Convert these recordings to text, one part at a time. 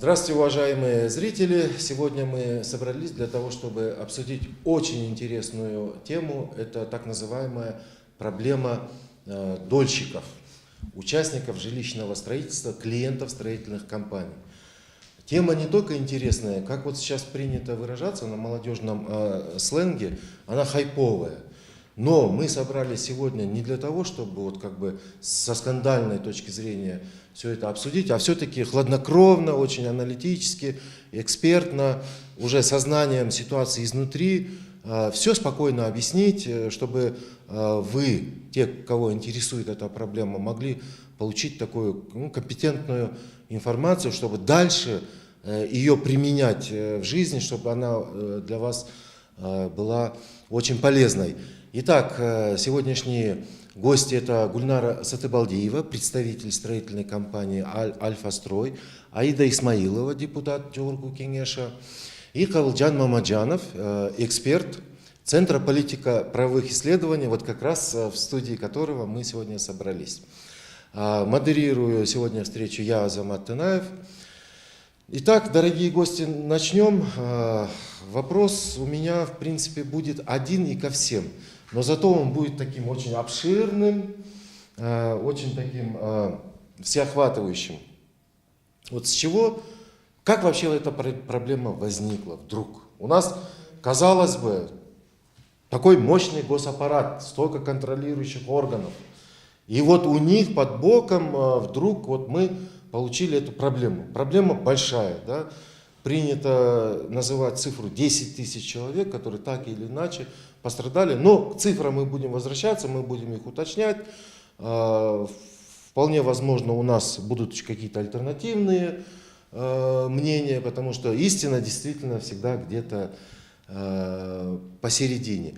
Здравствуйте, уважаемые зрители! Сегодня мы собрались для того, чтобы обсудить очень интересную тему. Это так называемая проблема дольщиков, участников жилищного строительства, клиентов строительных компаний. Тема не только интересная, как вот сейчас принято выражаться на молодежном сленге, она хайповая. Но мы собрались сегодня не для того, чтобы вот как бы со скандальной точки зрения все это обсудить, а все-таки хладнокровно, очень аналитически, экспертно, уже сознанием ситуации изнутри, все спокойно объяснить, чтобы вы, те, кого интересует эта проблема, могли получить такую компетентную информацию, чтобы дальше ее применять в жизни, чтобы она для вас была очень полезной. Итак, сегодняшние гости — это Гульнара Сатыбалдиева, представитель строительной компании «Альфа-Строй», Аида Исмаилова, депутат Жогорку Кеңеша, и Кавылжан Мамаджанов, эксперт Центра политико-правовых исследований, вот как раз в студии которого мы сегодня собрались. Модерирую сегодня встречу я, Азамат Тынаев. Итак, дорогие гости, начнем. Вопрос у меня, в принципе, будет один и ко всем. Но зато он будет таким очень обширным, очень таким всеохватывающим. Вот с чего, как вообще эта проблема возникла вдруг? У нас, казалось бы, такой мощный госаппарат, столько контролирующих органов. И вот у них под боком вдруг вот мы получили эту проблему. Проблема большая, да? Принято называть цифру 10 тысяч человек, которые так или иначе пострадали. Но к цифрам мы будем возвращаться, мы будем их уточнять. Вполне возможно, у нас будут какие-то альтернативные мнения, потому что истина действительно всегда где-то посередине.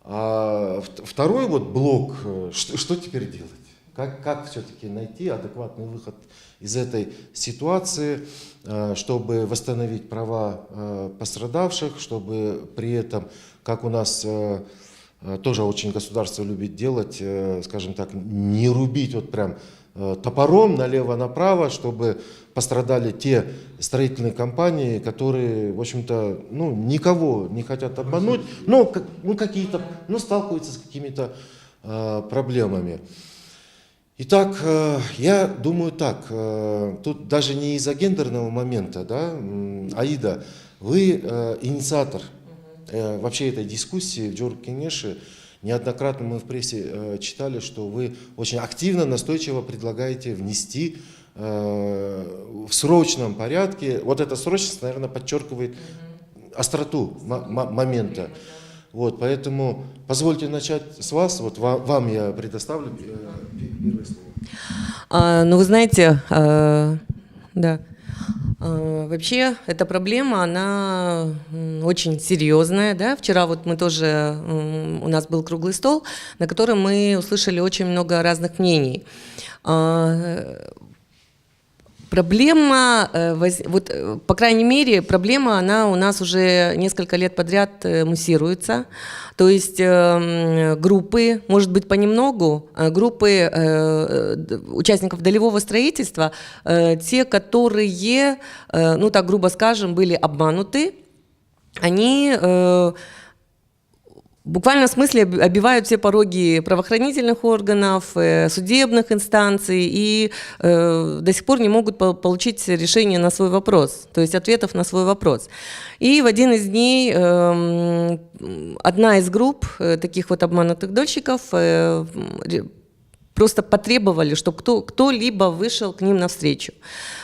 Второй вот блок, что теперь делать? Как все-таки найти адекватный выход из этой ситуации, чтобы восстановить права пострадавших, чтобы при этом, как у нас тоже очень государство любит делать, скажем так, не рубить вот прям топором налево-направо, чтобы пострадали те строительные компании, которые, в общем-то, никого не хотят обмануть, но сталкиваются с какими-то проблемами. Итак, я думаю так, тут даже не из-за гендерного момента, да, Аида, вы инициатор вообще этой дискуссии в Жогорку Кеңеше. Неоднократно мы в прессе читали, что вы очень активно, настойчиво предлагаете внести в срочном порядке, вот эта срочность, наверное, подчеркивает остроту момента. Вот, поэтому позвольте начать с вас. Вот вам я предоставлю первое слово. Вы знаете, да. Вообще эта проблема, она очень серьезная. Да? Вчера вот мы тоже, у нас был круглый стол, на котором мы услышали очень много разных мнений. Проблема, вот, по крайней мере, проблема, она у нас уже несколько лет подряд муссируется. То есть группы, может быть, понемногу, группы участников долевого строительства, те, которые, так грубо скажем, были обмануты, они в буквальном смысле оббивают все пороги правоохранительных органов, судебных инстанций и до сих пор не могут получить решение на свой вопрос, то есть ответов на свой вопрос. И в один из дней одна из групп таких вот обманутых дольщиков просто потребовали, чтобы кто-либо вышел к ним навстречу.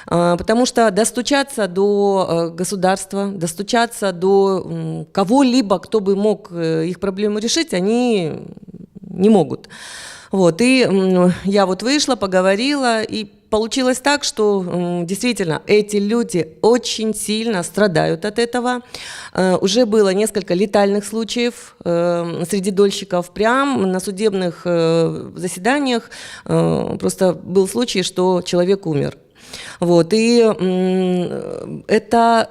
Потому что достучаться до государства, достучаться до кого-либо, кто бы мог их проблему решить, они не могут. Вот. И я вот вышла, поговорила, и получилось так, что действительно эти люди очень сильно страдают от этого. Уже было несколько летальных случаев среди дольщиков. Прямо на судебных заседаниях просто был случай, что человек умер. Вот. И это,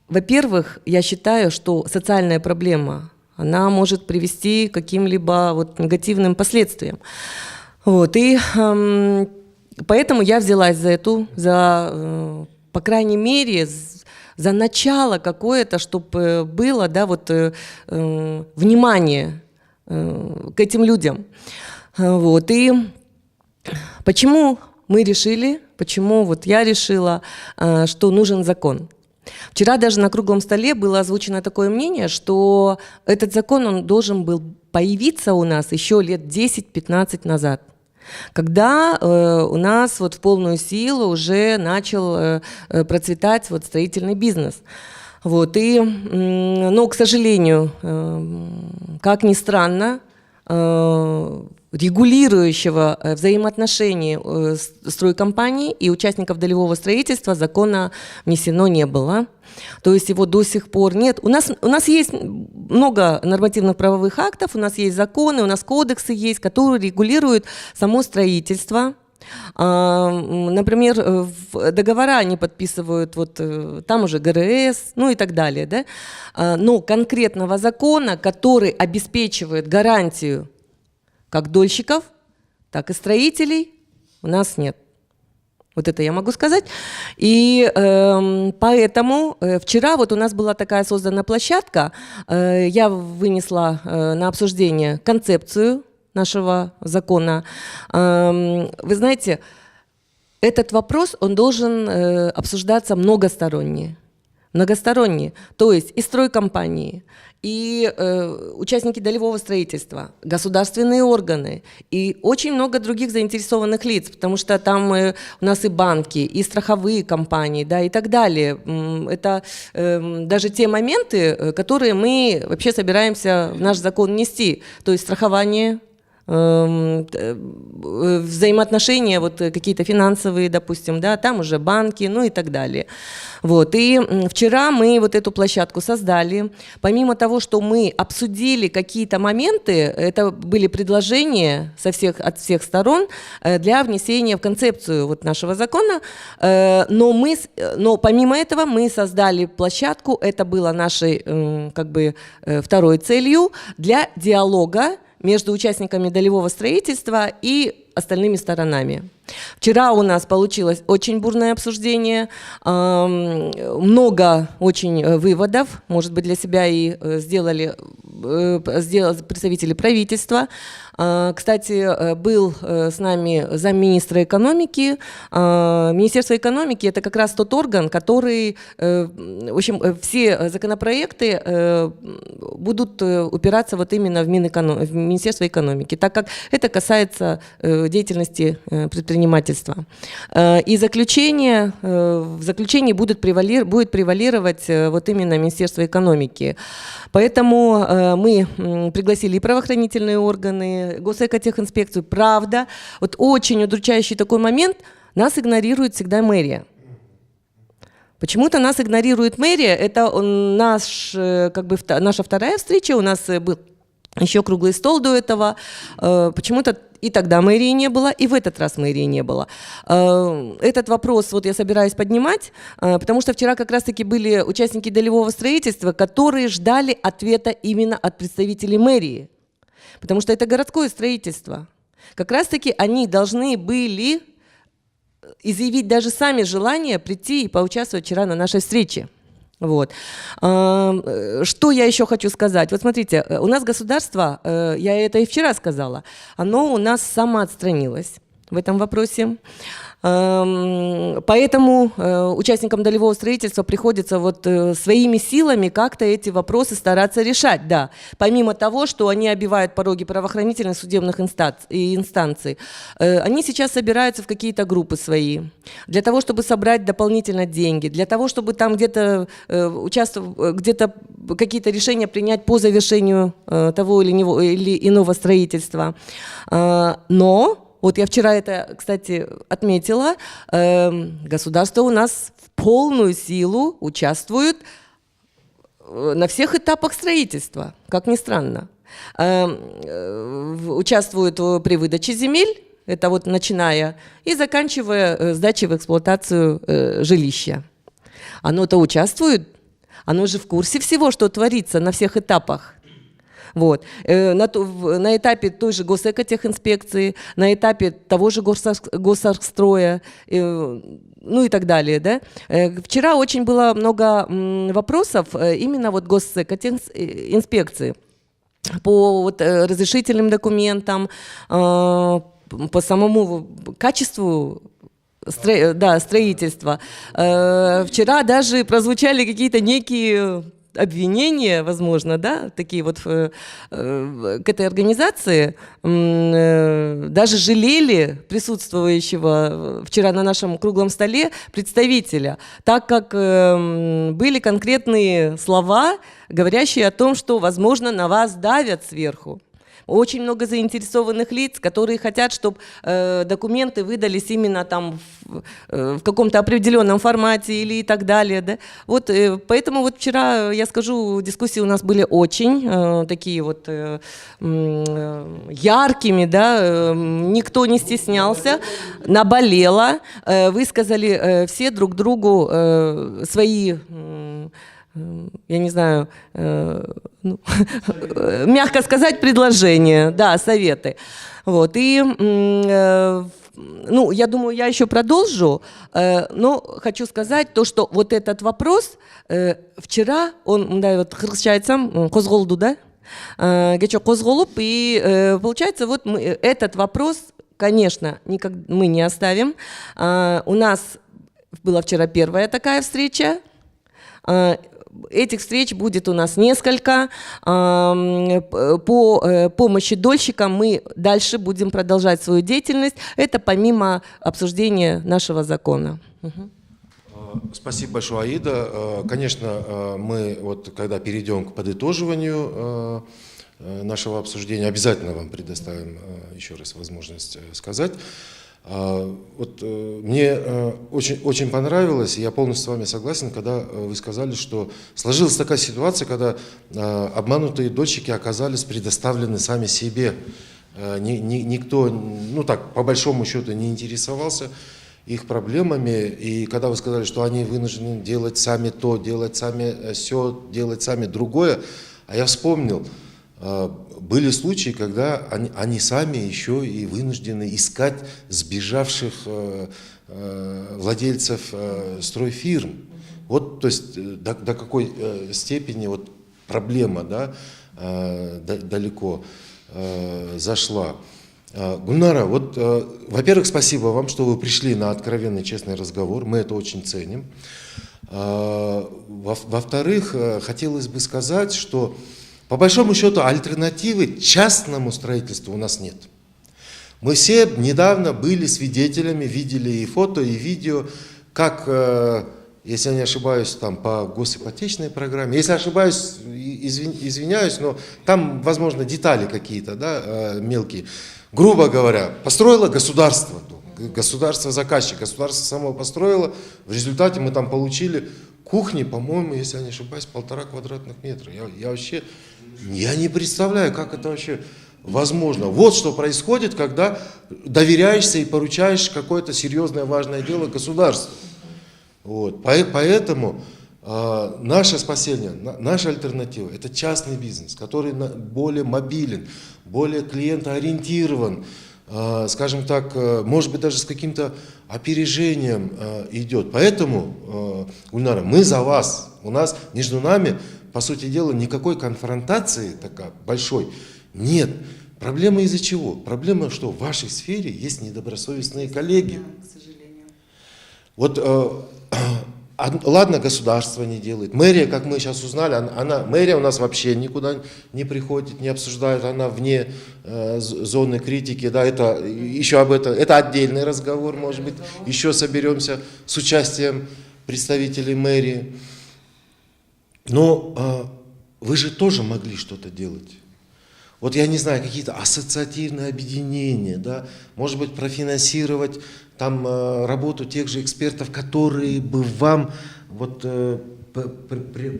во-первых, я считаю, что социальная проблема, она может привести к каким-либо вот негативным последствиям. Вот. И поэтому я взялась за по крайней мере, за начало какое-то, чтобы было, да, вот, внимание к этим людям. Вот. И почему вот я решила, что нужен закон? Вчера даже на круглом столе было озвучено такое мнение, что этот закон, он должен был появиться у нас еще лет 10-15 назад, когда у нас вот в полную силу уже начал процветать вот строительный бизнес. Вот, и, но, к сожалению, как ни странно, регулирующего взаимоотношений стройкомпаний и участников долевого строительства закона внесено не было. То есть его до сих пор нет. У нас есть много нормативных правовых актов, у нас есть законы, у нас кодексы есть, которые регулируют само строительство. Например, договора они подписывают, вот там уже ГРС, ну и так далее. Да? Но конкретного закона, который обеспечивает гарантию как дольщиков, так и строителей, у нас нет. Вот это я могу сказать. И поэтому вчера вот у нас была такая создана площадка, я вынесла на обсуждение концепцию нашего закона. Вы знаете, этот вопрос, он должен обсуждаться многосторонне. То есть и стройкомпании, и участники долевого строительства, государственные органы и очень много других заинтересованных лиц, потому что там у нас и банки, и страховые компании, да, и так далее. Это даже те моменты, которые мы вообще собираемся в наш закон внести, то есть страхование, взаимоотношения вот какие-то финансовые, допустим, да, там уже банки, ну и так далее. Вот. И вчера мы вот эту площадку создали. Помимо того, что мы обсудили какие-то моменты, это были предложения от всех сторон для внесения в концепцию вот нашего закона, но помимо этого мы создали площадку, это было нашей как бы второй целью, для диалога между участниками долевого строительства и остальными сторонами. Вчера у нас получилось очень бурное обсуждение, много очень выводов, может быть, для себя и сделали представители правительства. Кстати, был с нами замминистра экономики. Министерство экономики – это как раз тот орган, который, в общем, все законопроекты будут упираться вот именно в Министерство экономики, так как это касается деятельности предпринимательства. И в заключении будет превалировать вот именно Министерство экономики. Поэтому мы пригласили и правоохранительные органы, Госэкотехинспекцию. Правда, вот очень удручающий такой момент, нас игнорирует всегда мэрия. Почему-то нас игнорирует мэрия. Это наша вторая встреча, у нас был еще круглый стол до этого. Почему-то и тогда мэрии не было, и в этот раз мэрии не было. Этот вопрос вот я собираюсь поднимать, потому что вчера как раз-таки были участники долевого строительства, которые ждали ответа именно от представителей мэрии, потому что это городское строительство. Как раз-таки они должны были изъявить даже сами желание прийти и поучаствовать вчера на нашей встрече. Вот. Что я еще хочу сказать? Вот смотрите, у нас государство, я это и вчера сказала, оно у нас самоотстранилось в этом вопросе. Поэтому участникам долевого строительства приходится вот своими силами как-то эти вопросы стараться решать. Да. Помимо того, что они обивают пороги правоохранительных судебных инстанций, они сейчас собираются в какие-то группы свои, для того, чтобы собрать дополнительно деньги, для того, чтобы там где-то где-то какие-то решения принять по завершению того или иного строительства. Но вот я вчера это, кстати, отметила, государство у нас в полную силу участвует на всех этапах строительства, как ни странно. Участвуют при выдаче земель, это вот начиная, и заканчивая сдачей в эксплуатацию жилища. Оно-то участвует, оно же в курсе всего, что творится на всех этапах. Вот. На этапе той же Госэкотехинспекции, на этапе того же Госархстроя, ну и так далее, да. Вчера очень было много вопросов именно вот госинспекции по вот разрешительным документам, по самому качеству строительства. Вчера даже прозвучали какие-то некие обвинения, возможно, да, такие вот к этой организации, даже жалели присутствующего вчера на нашем круглом столе представителя, так как были конкретные слова, говорящие о том, что, возможно, на вас давят сверху. Очень много заинтересованных лиц, которые хотят, чтобы документы выдались именно там в каком-то определенном формате или и так далее. Да? Вот, поэтому вот вчера, я скажу, дискуссии у нас были очень такие вот яркими, да? Никто не стеснялся, наболело, высказали все друг другу свои... я не знаю, ну, мягко сказать, предложения, да, советы. Вот, и, ну, я думаю, я еще продолжу, но хочу сказать то, что вот этот вопрос вчера, он, да, вот, хрущайцам, козголду, да, гечо козголуп, и получается, вот мы, этот вопрос, конечно, мы не оставим. У нас была вчера первая такая встреча. Этих встреч будет у нас несколько. По помощи дольщикам мы дальше будем продолжать свою деятельность. Это помимо обсуждения нашего закона. Спасибо большое, Аида. Конечно, мы вот когда перейдем к подытоживанию нашего обсуждения, обязательно вам предоставим еще раз возможность сказать. Вот мне очень понравилось, и я полностью с вами согласен, когда вы сказали, что сложилась такая ситуация, когда обманутые дольщики оказались предоставлены сами себе. Никто, ну так, по большому счету, не интересовался их проблемами. И когда вы сказали, что они вынуждены делать сами то, делать сами сё, делать сами другое, а я вспомнил, были случаи, когда они сами еще и вынуждены искать сбежавших владельцев стройфирм. Вот, то есть, до какой степени вот проблема, да, далеко зашла. Гульнара, вот, во-первых, спасибо вам, что вы пришли на откровенный, честный разговор, мы это очень ценим. Во-вторых, хотелось бы сказать, что по большому счету альтернативы частному строительству у нас нет. Мы все недавно были свидетелями, видели и фото, и видео, как, если я не ошибаюсь, там по госипотечной программе, если ошибаюсь, извиняюсь, но там, возможно, детали какие-то, да, мелкие. Грубо говоря, построило государство, государство заказчик, государство само построило, в результате мы там получили кухни, по-моему, если я не ошибаюсь, 1,5 квадратных метра. Я вообще, я не представляю, как это вообще возможно. Вот что происходит, когда доверяешься и поручаешь какое-то серьезное, важное дело государству. Вот. Поэтому наше спасение, наша альтернатива – это частный бизнес, который более мобилен, более клиентоориентирован, скажем так, может быть, даже с каким-то опережением идет. Поэтому, Гульнара, мы за вас. У нас между нами, по сути дела, никакой конфронтации такой большой нет. Проблема из-за чего? Проблема, что в вашей сфере есть недобросовестные коллеги. Да, к сожалению. Вот, ладно, государство не делает. Мэрия, как мы сейчас узнали, мэрия у нас вообще никуда не приходит, не обсуждает, она вне зоны критики. Да, это еще это отдельный разговор, может быть, еще соберемся с участием представителей мэрии. Но вы же тоже могли что-то делать. Вот я не знаю, какие-то ассоциативные объединения, да, может быть, профинансировать там работу тех же экспертов, которые бы вам вот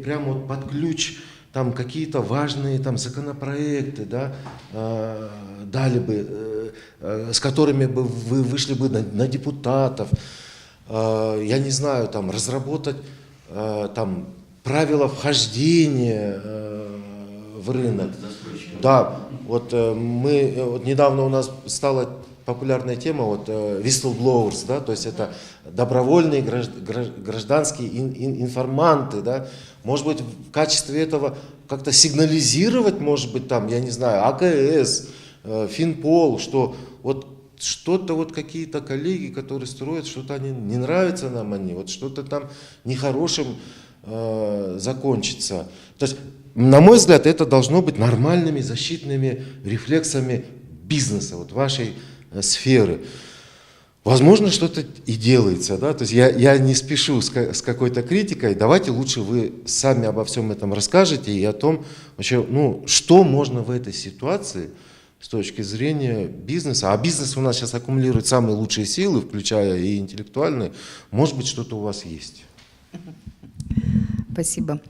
прямо вот под ключ там какие-то важные там законопроекты, да, дали бы, с которыми бы вы вышли бы на депутатов, я не знаю, там разработать там правила вхождения в рынок. Да, вот мы вот недавно у нас стало популярная тема, вот whistleblowers, да, то есть это добровольные гражданские информанты, да, может быть, в качестве этого как-то сигнализировать, может быть, там, я не знаю, АКС, Финпол, что вот что-то вот какие-то коллеги, которые строят, что-то они, не нравится нам они, вот что-то там нехорошим закончится. То есть, на мой взгляд, это должно быть нормальными защитными рефлексами бизнеса, вот вашей сферы. Возможно, что-то и делается, да, то есть я не спешу с какой-то критикой, давайте лучше вы сами обо всем этом расскажете и о том, вообще, ну, что можно в этой ситуации с точки зрения бизнеса, а бизнес у нас сейчас аккумулирует самые лучшие силы, включая и интеллектуальные, может быть, что-то у вас есть. Спасибо.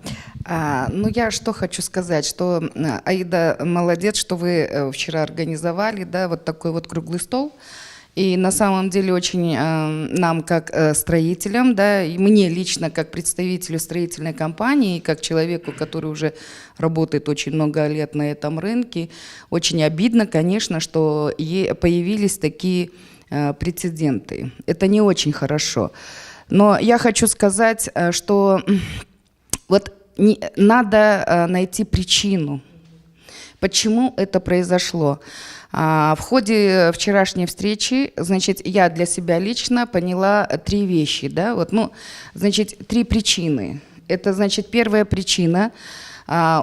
Ну, я что хочу сказать, что, Аида, молодец, что вы вчера организовали, да, вот такой вот круглый стол. И на самом деле очень нам, как строителям, да, и мне лично, как представителю строительной компании, и как человеку, который уже работает очень много лет на этом рынке, очень обидно, конечно, что появились такие прецеденты. Это не очень хорошо. Но я хочу сказать, что вот надо найти причину, почему это произошло. В ходе вчерашней встречи, значит, я для себя лично поняла 3 вещи, да, вот, ну, значит, 3 причины. Это, значит, первая причина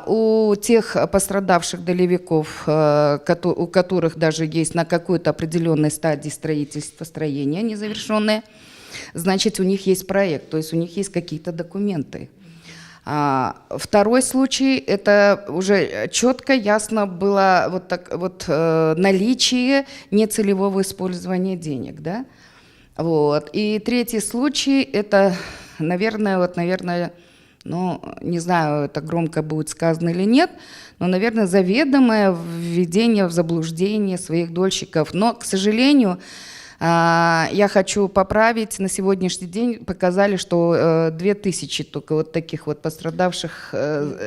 у тех пострадавших долевиков, у которых даже есть на какой-то определенной стадии строительства, строения незавершенное, значит, у них есть проект, то есть у них есть какие-то документы. Второй случай, это уже четко, ясно было вот так, вот, наличие нецелевого использования денег. Да? Вот. И третий случай, это, наверное, ну, не знаю, это громко будет сказано или нет, но, наверное, заведомое введение в заблуждение своих дольщиков. Но, к сожалению, я хочу поправить, на сегодняшний день показали, что 2000 только вот таких вот пострадавших, то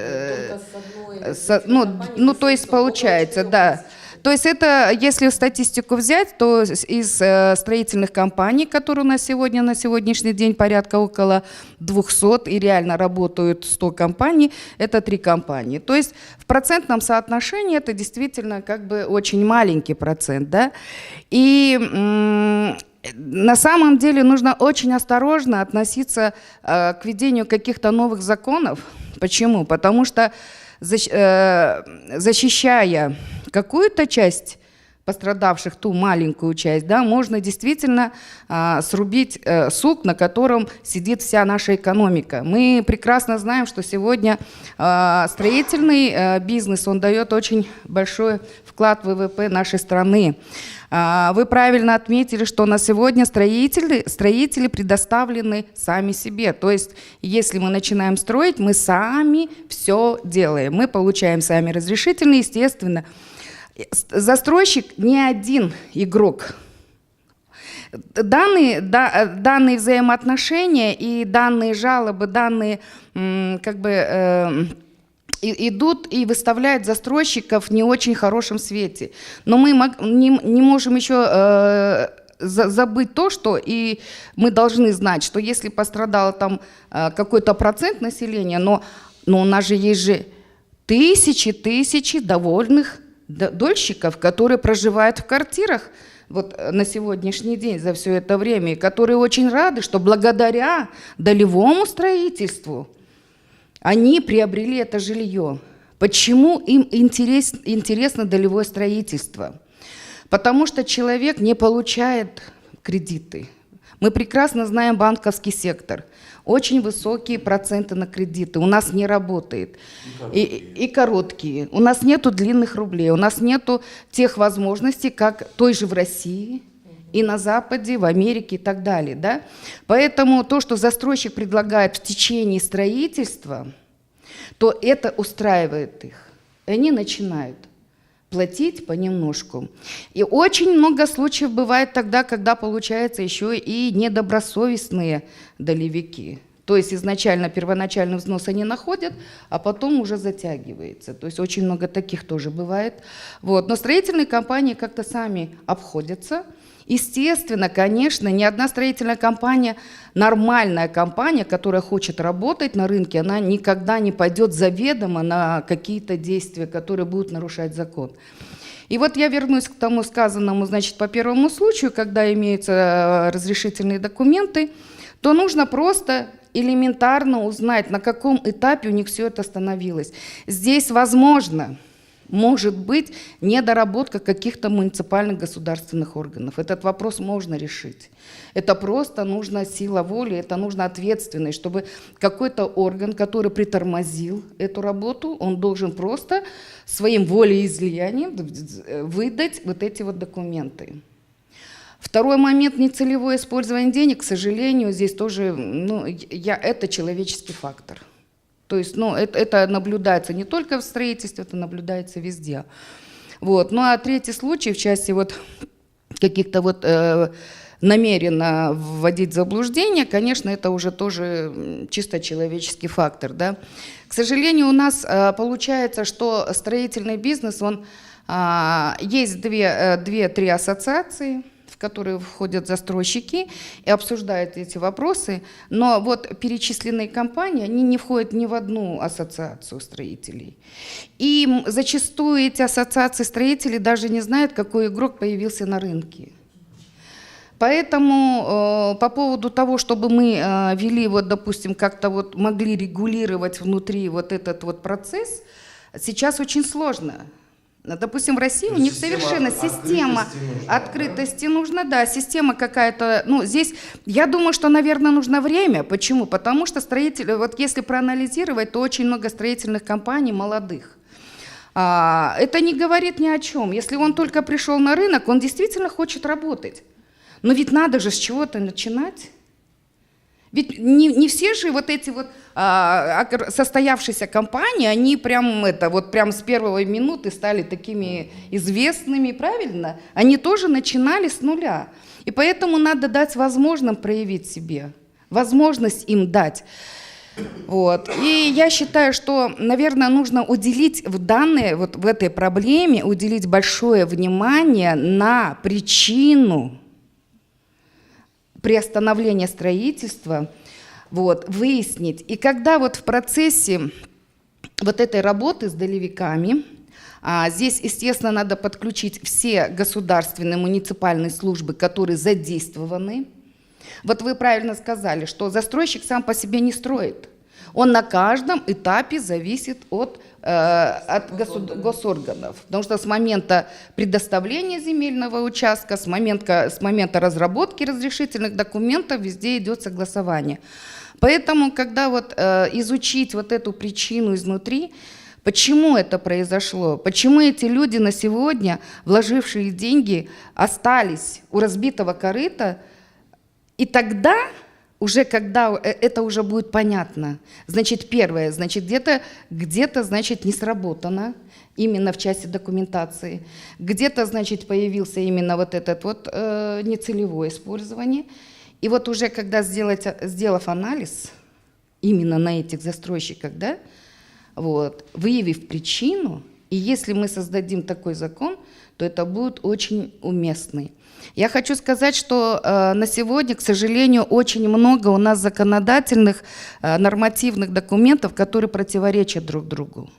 есть получается, да. То есть это, если статистику взять, то из строительных компаний, которые у нас сегодня, на сегодняшний день порядка около 200, и реально работают 100 компаний, это 3 компании. То есть в процентном соотношении это действительно как бы очень маленький процент, да. И на самом деле нужно очень осторожно относиться к введению каких-то новых законов. Почему? Потому что защищая какую-то часть пострадавших, ту маленькую часть, да, можно действительно срубить сук, на котором сидит вся наша экономика. Мы прекрасно знаем, что сегодня строительный бизнес, он дает очень большой вклад в ВВП нашей страны. Вы правильно отметили, что на сегодня строители предоставлены сами себе. То есть, если мы начинаем строить, мы сами все делаем. Мы получаем сами разрешительные, естественно. Застройщик не один игрок. Данные взаимоотношения и данные жалобы, данные как бы идут и выставляют застройщиков в не очень хорошем свете. Но мы не можем еще забыть то, что и мы должны знать, что если пострадало там какой-то процент населения, но у нас же есть же тысячи довольных дольщиков, которые проживают в квартирах вот на сегодняшний день за все это время, и которые очень рады, что благодаря долевому строительству они приобрели это жилье. Почему им интересно долевое строительство? Потому что человек не получает кредиты. Мы прекрасно знаем банковский сектор. Очень высокие проценты на кредиты. У нас не работает. И короткие. У нас нету длинных рублей. У нас нету тех возможностей, как той же в России, и на Западе, в Америке и так далее. Да? Поэтому то, что застройщик предлагает в течение строительства, то это устраивает их. И они начинают платить понемножку. И очень много случаев бывает тогда, когда получается еще и недобросовестные долевики. То есть изначально первоначальный взнос они находят, а потом уже затягивается. То есть очень много таких тоже бывает. Вот. Но строительные компании как-то сами обходятся. Естественно, конечно, ни одна строительная компания, нормальная компания, которая хочет работать на рынке, она никогда не пойдет заведомо на какие-то действия, которые будут нарушать закон. И вот я вернусь к тому сказанному, значит, по первому случаю, когда имеются разрешительные документы, то нужно просто элементарно узнать, на каком этапе у них все это остановилось. Здесь возможно, может быть, недоработка каких-то муниципальных государственных органов. Этот вопрос можно решить. Это просто нужна сила воли, это нужна ответственность, чтобы какой-то орган, который притормозил эту работу, он должен просто своим волеизлиянием выдать вот эти вот документы. Второй момент – нецелевое использование денег, к сожалению, здесь тоже, это человеческий фактор. То есть, это наблюдается не только в строительстве, это наблюдается везде. Вот. Ну, а третий случай, в части вот каких-то намеренно вводить в заблуждение, конечно, это уже тоже чисто человеческий фактор, да. К сожалению, у нас получается, что строительный бизнес, есть 2-3 ассоциации, в которые входят застройщики и обсуждают эти вопросы, но вот перечисленные компании, они не входят ни в одну ассоциацию строителей. И зачастую эти ассоциации строителей даже не знают, какой игрок появился на рынке. Поэтому по поводу того, чтобы мы вели, допустим, как-то могли регулировать внутри этот процесс, сейчас очень сложно. Допустим, в России у них совершенно система открытости нужна, да, система какая-то, здесь, я думаю, что, наверное, нужно время. Почему? Потому что строители, если проанализировать, то очень много строительных компаний молодых. Это не говорит ни о чем. Если он только пришел на рынок, он действительно хочет работать. Но ведь надо же с чего-то начинать. Ведь не все же эти состоявшиеся компании, они прям с первой минуты стали такими известными, правильно? Они тоже начинали с нуля. И поэтому надо дать возможным проявить себе, возможность им дать. Вот. И я считаю, что, наверное, нужно уделить в этой проблеме, уделить большое внимание на причину приостановления строительства, выяснить. И когда в процессе этой работы с долевиками, здесь, естественно, надо подключить все государственные муниципальные службы, которые задействованы. Вы правильно сказали, что застройщик сам по себе не строит. Он на каждом этапе зависит от госорганов. Потому что с момента предоставления земельного участка, с момента разработки разрешительных документов везде идет согласование. Поэтому, когда изучить эту причину изнутри, почему это произошло, почему эти люди на сегодня, вложившие деньги, остались у разбитого корыта, и тогда уже когда это уже будет понятно, значит, первое, значит, где-то, значит, не сработано именно в части документации, где-то, значит, появился именно нецелевое использование. И уже когда сделав анализ именно на этих застройщиках, да, выявив причину, и если мы создадим такой закон, то это будет очень уместный. Я хочу сказать, что на сегодня, к сожалению, очень много у нас законодательных, нормативных документов, которые противоречат друг другу.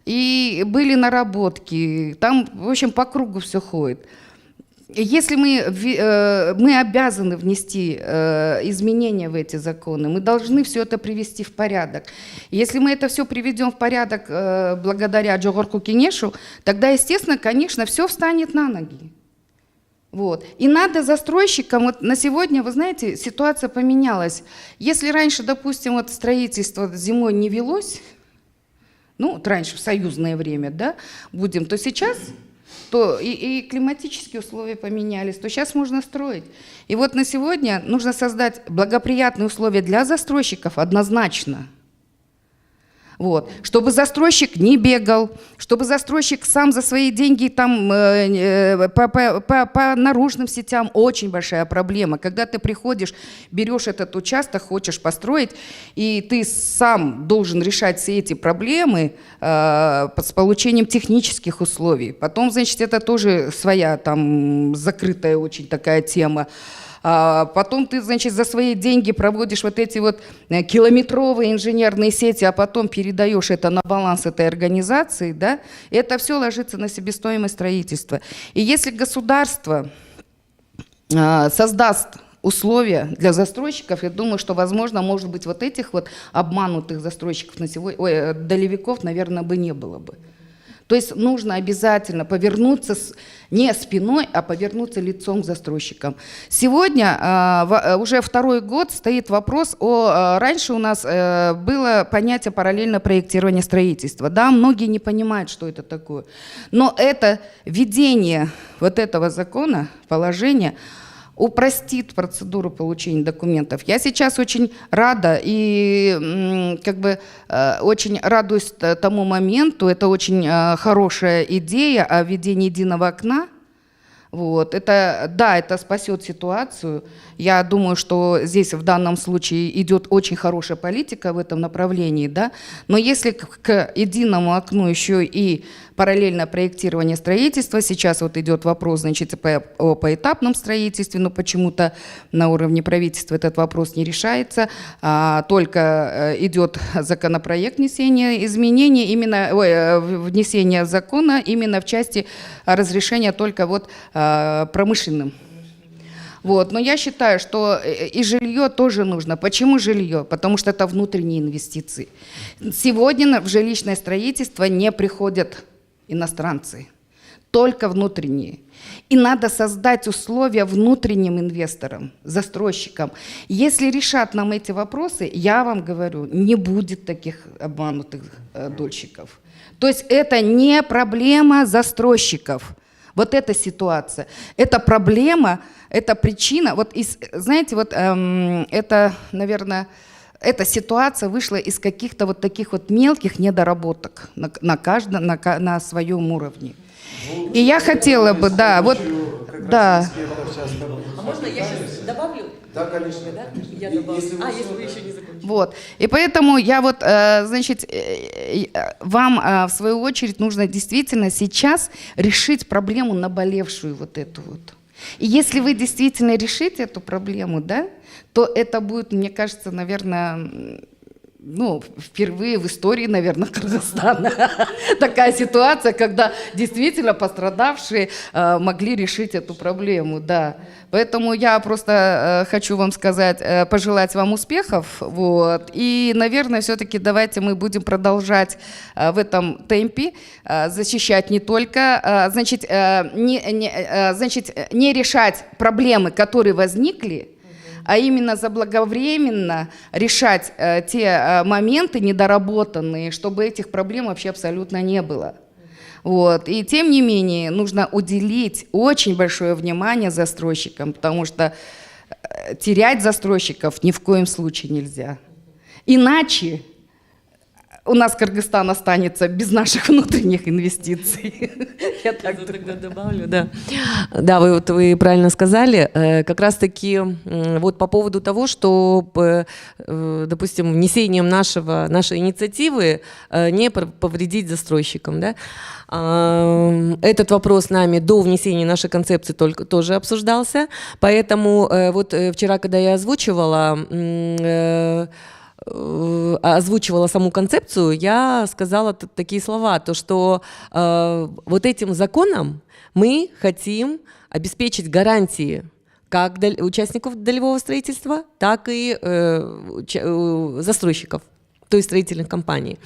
И были наработки, там, в общем, по кругу все ходит. Если мы обязаны внести изменения в эти законы, мы должны все это привести в порядок. Если мы это все приведем в порядок благодаря Джогорку Кенешу, тогда, естественно, конечно, все встанет на ноги. И надо застройщикам, на сегодня, вы знаете, ситуация поменялась. Если раньше, допустим, строительство зимой не велось, раньше в союзное время, да, то сейчас... то и климатические условия поменялись, то сейчас можно строить. И на сегодня нужно создать благоприятные условия для застройщиков однозначно. Вот. Чтобы застройщик не бегал, чтобы застройщик сам за свои деньги там, по наружным сетям, очень большая проблема. Когда ты приходишь, берешь этот участок, хочешь построить, и ты сам должен решать все эти проблемы с получением технических условий. Потом, значит, это тоже своя там закрытая очень такая тема. Потом ты, значит, за свои деньги проводишь вот эти вот километровые инженерные сети, а потом передаешь это на баланс этой организации, да, и это все ложится на себестоимость строительства. И если государство создаст условия для застройщиков, я думаю, что, возможно, может быть, вот этих вот обманутых застройщиков на сегодня, долевиков, наверное, бы не было бы. То есть нужно обязательно повернуться не спиной, а повернуться лицом к застройщикам. Сегодня уже второй год стоит вопрос раньше у нас было понятие параллельное проектирование строительства. Да, многие не понимают, что это такое. Но это введение вот этого закона, положения, упростит процедуру получения документов. Я сейчас очень рада и очень радуюсь тому моменту. Это очень хорошая идея о введении единого окна. Вот. Это спасет ситуацию. Я думаю, что здесь в данном случае идет очень хорошая политика в этом направлении. Да? Но если к единому окну еще и параллельное проектирование строительства, сейчас вот идет вопрос, значит, о поэтапном строительстве, но почему-то на уровне правительства этот вопрос не решается, только идет законопроект внесения изменений, внесения закона именно в части разрешения только вот промышленным. Вот. Но я считаю, что и жилье тоже нужно. Почему жилье? Потому что это внутренние инвестиции. Сегодня в жилищное строительство не приходят иностранцы, только внутренние. И надо создать условия внутренним инвесторам, застройщикам. Если решат нам эти вопросы, я вам говорю, не будет таких обманутых дольщиков. То есть это не проблема застройщиков. Вот эта ситуация, это проблема, это причина. Вот знаете, вот это, наверное, эта ситуация вышла из каких-то вот таких вот мелких недоработок на своем уровне. И я хотела бы, да, вот, да. А можно я сейчас добавлю? Да, конечно. Да? Я добавлю. Если вы еще не закончили. Вот. И поэтому я вот, значит, вам в свою очередь нужно действительно сейчас решить проблему наболевшую вот эту вот. И если вы действительно решите эту проблему, да, то это будет, мне кажется, наверное, впервые в истории, наверное, Кыргызстана такая ситуация, когда действительно пострадавшие могли решить эту проблему, да. Поэтому я просто хочу вам сказать, пожелать вам успехов, вот. И, наверное, все-таки давайте мы будем продолжать в этом темпе защищать не только, не решать проблемы, которые возникли, а именно заблаговременно решать те моменты недоработанные, чтобы этих проблем вообще абсолютно не было. Вот. И тем не менее нужно уделить очень большое внимание застройщикам, потому что терять застройщиков ни в коем случае нельзя. Иначе у нас Кыргызстан останется без наших внутренних инвестиций. Я тогда добавлю, да. Да, вы правильно сказали. Как раз-таки вот по поводу того, что, допустим, внесением нашей инициативы не повредить застройщикам, да. Этот вопрос нами до внесения нашей концепции тоже обсуждался. Поэтому вот вчера, когда я озвучивала саму концепцию, я сказала такие слова, то что вот этим законом мы хотим обеспечить гарантии как участников долевого строительства, так и застройщиков, то есть строительных компаний.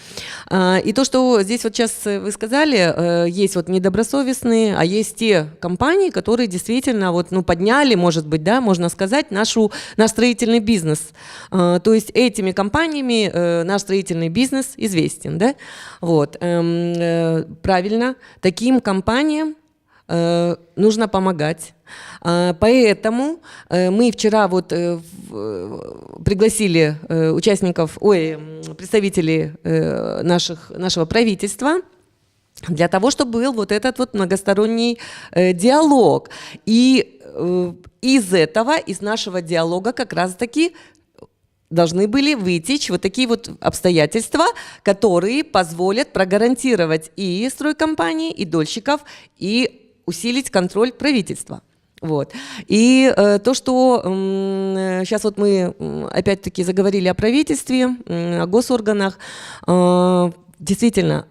И то, что здесь вот сейчас вы сказали, есть вот недобросовестные, а есть те компании, которые действительно вот, подняли, может быть, да, можно сказать, наш строительный бизнес. То есть этими компаниями наш строительный бизнес известен, да? Вот. Правильно, таким компаниям нужно помогать. Поэтому мы вчера вот пригласили представителей нашего правительства для того, чтобы был вот этот вот многосторонний диалог. И из нашего диалога как раз-таки должны были вытечь вот такие вот обстоятельства, которые позволят прогарантировать и стройкомпании, и дольщиков, и усилить контроль правительства. Вот. И то, что сейчас вот мы опять-таки заговорили о правительстве, о госорганах, действительно,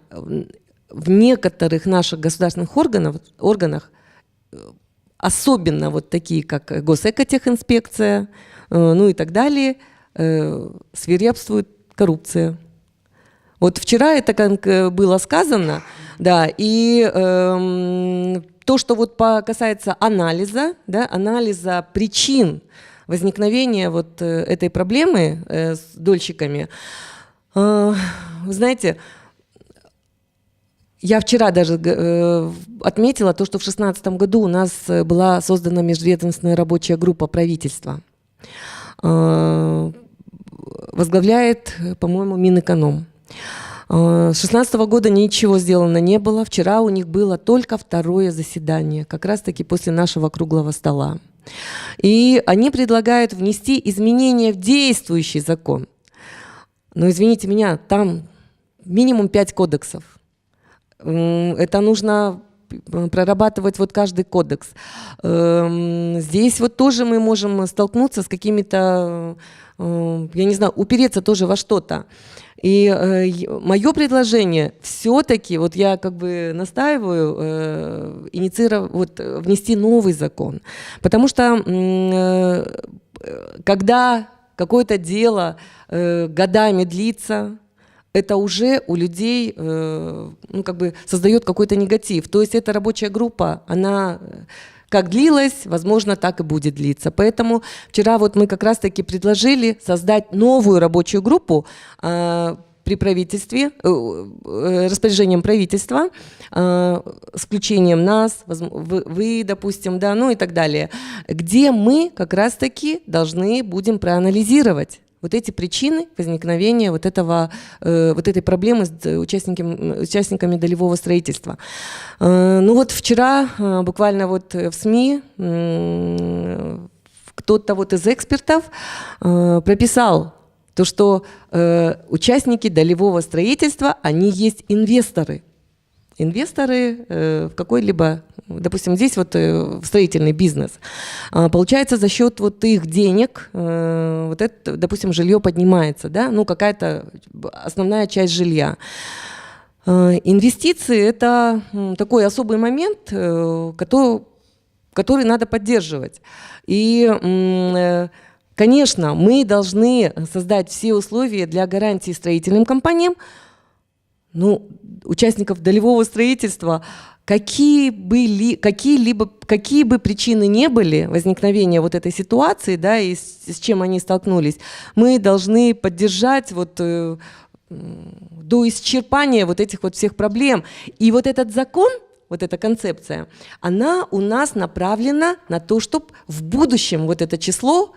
в некоторых наших государственных органах, особенно вот такие, как Госэкотехинспекция, ну и так далее, свирепствует коррупция. Вот вчера это как было сказано, да, и то, что вот касается анализа, да, анализа причин возникновения вот этой проблемы с дольщиками, вы знаете, я вчера даже отметила то, что в 2016 году у нас была создана межведомственная рабочая группа правительства. Возглавляет, по-моему, Минэконом. С 2016 года ничего сделано не было. Вчера у них было только второе заседание, как раз-таки после нашего круглого стола. И они предлагают внести изменения в действующий закон. Но, извините меня, там минимум 5 кодексов. Это нужно прорабатывать вот каждый кодекс. Здесь вот тоже мы можем столкнуться с какими-то, я не знаю, упереться тоже во что-то. И мое предложение все-таки, вот я как бы настаиваю, внести новый закон. Потому что когда какое-то дело годами длится, это уже у людей создает какой-то негатив. То есть эта рабочая группа, она как длилась, возможно, так и будет длиться. Поэтому вчера вот мы как раз-таки предложили создать новую рабочую группу при правительстве, распоряжением правительства, с включением нас, вы, допустим, да, ну и так далее, где мы как раз-таки должны будем проанализировать вот эти причины возникновения вот этой проблемы с участниками долевого строительства. Ну вот вчера буквально вот в СМИ кто-то вот из экспертов прописал то, что участники долевого строительства, они есть инвесторы. Инвесторы в какой-либо, допустим, здесь вот в строительный бизнес. Получается, за счет вот их денег, вот это, допустим, жилье поднимается, да, ну какая-то основная часть жилья. Инвестиции – это такой особый момент, который надо поддерживать. И, конечно, мы должны создать все условия для гарантии строительным компаниям, ну, участников долевого строительства, какие бы причины не были возникновения вот этой ситуации, да, и с чем они столкнулись, мы должны поддержать вот до исчерпания вот этих вот всех проблем. И вот этот закон, вот эта концепция, она у нас направлена на то, чтобы в будущем вот это число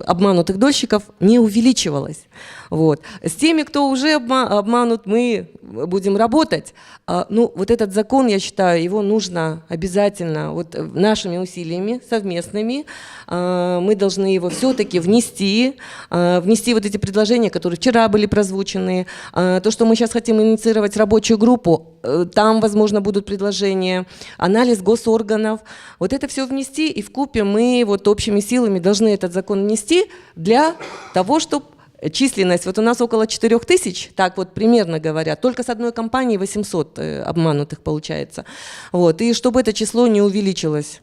обманутых дольщиков не увеличивалось. Вот. С теми, кто уже обманут, мы будем работать. Ну, вот этот закон, я считаю, его нужно обязательно вот нашими усилиями совместными. Мы должны его все-таки внести вот эти предложения, которые вчера были прозвучены. То, что мы сейчас хотим инициировать рабочую группу, там, возможно, будут предложения, анализ госорганов. Вот это все внести, и вкупе мы вот общими силами должны этот закон внести для того, чтобы численность, вот у нас около 4000, так вот примерно говоря, только с одной компанией 800 обманутых получается. Вот, и чтобы это число не увеличилось.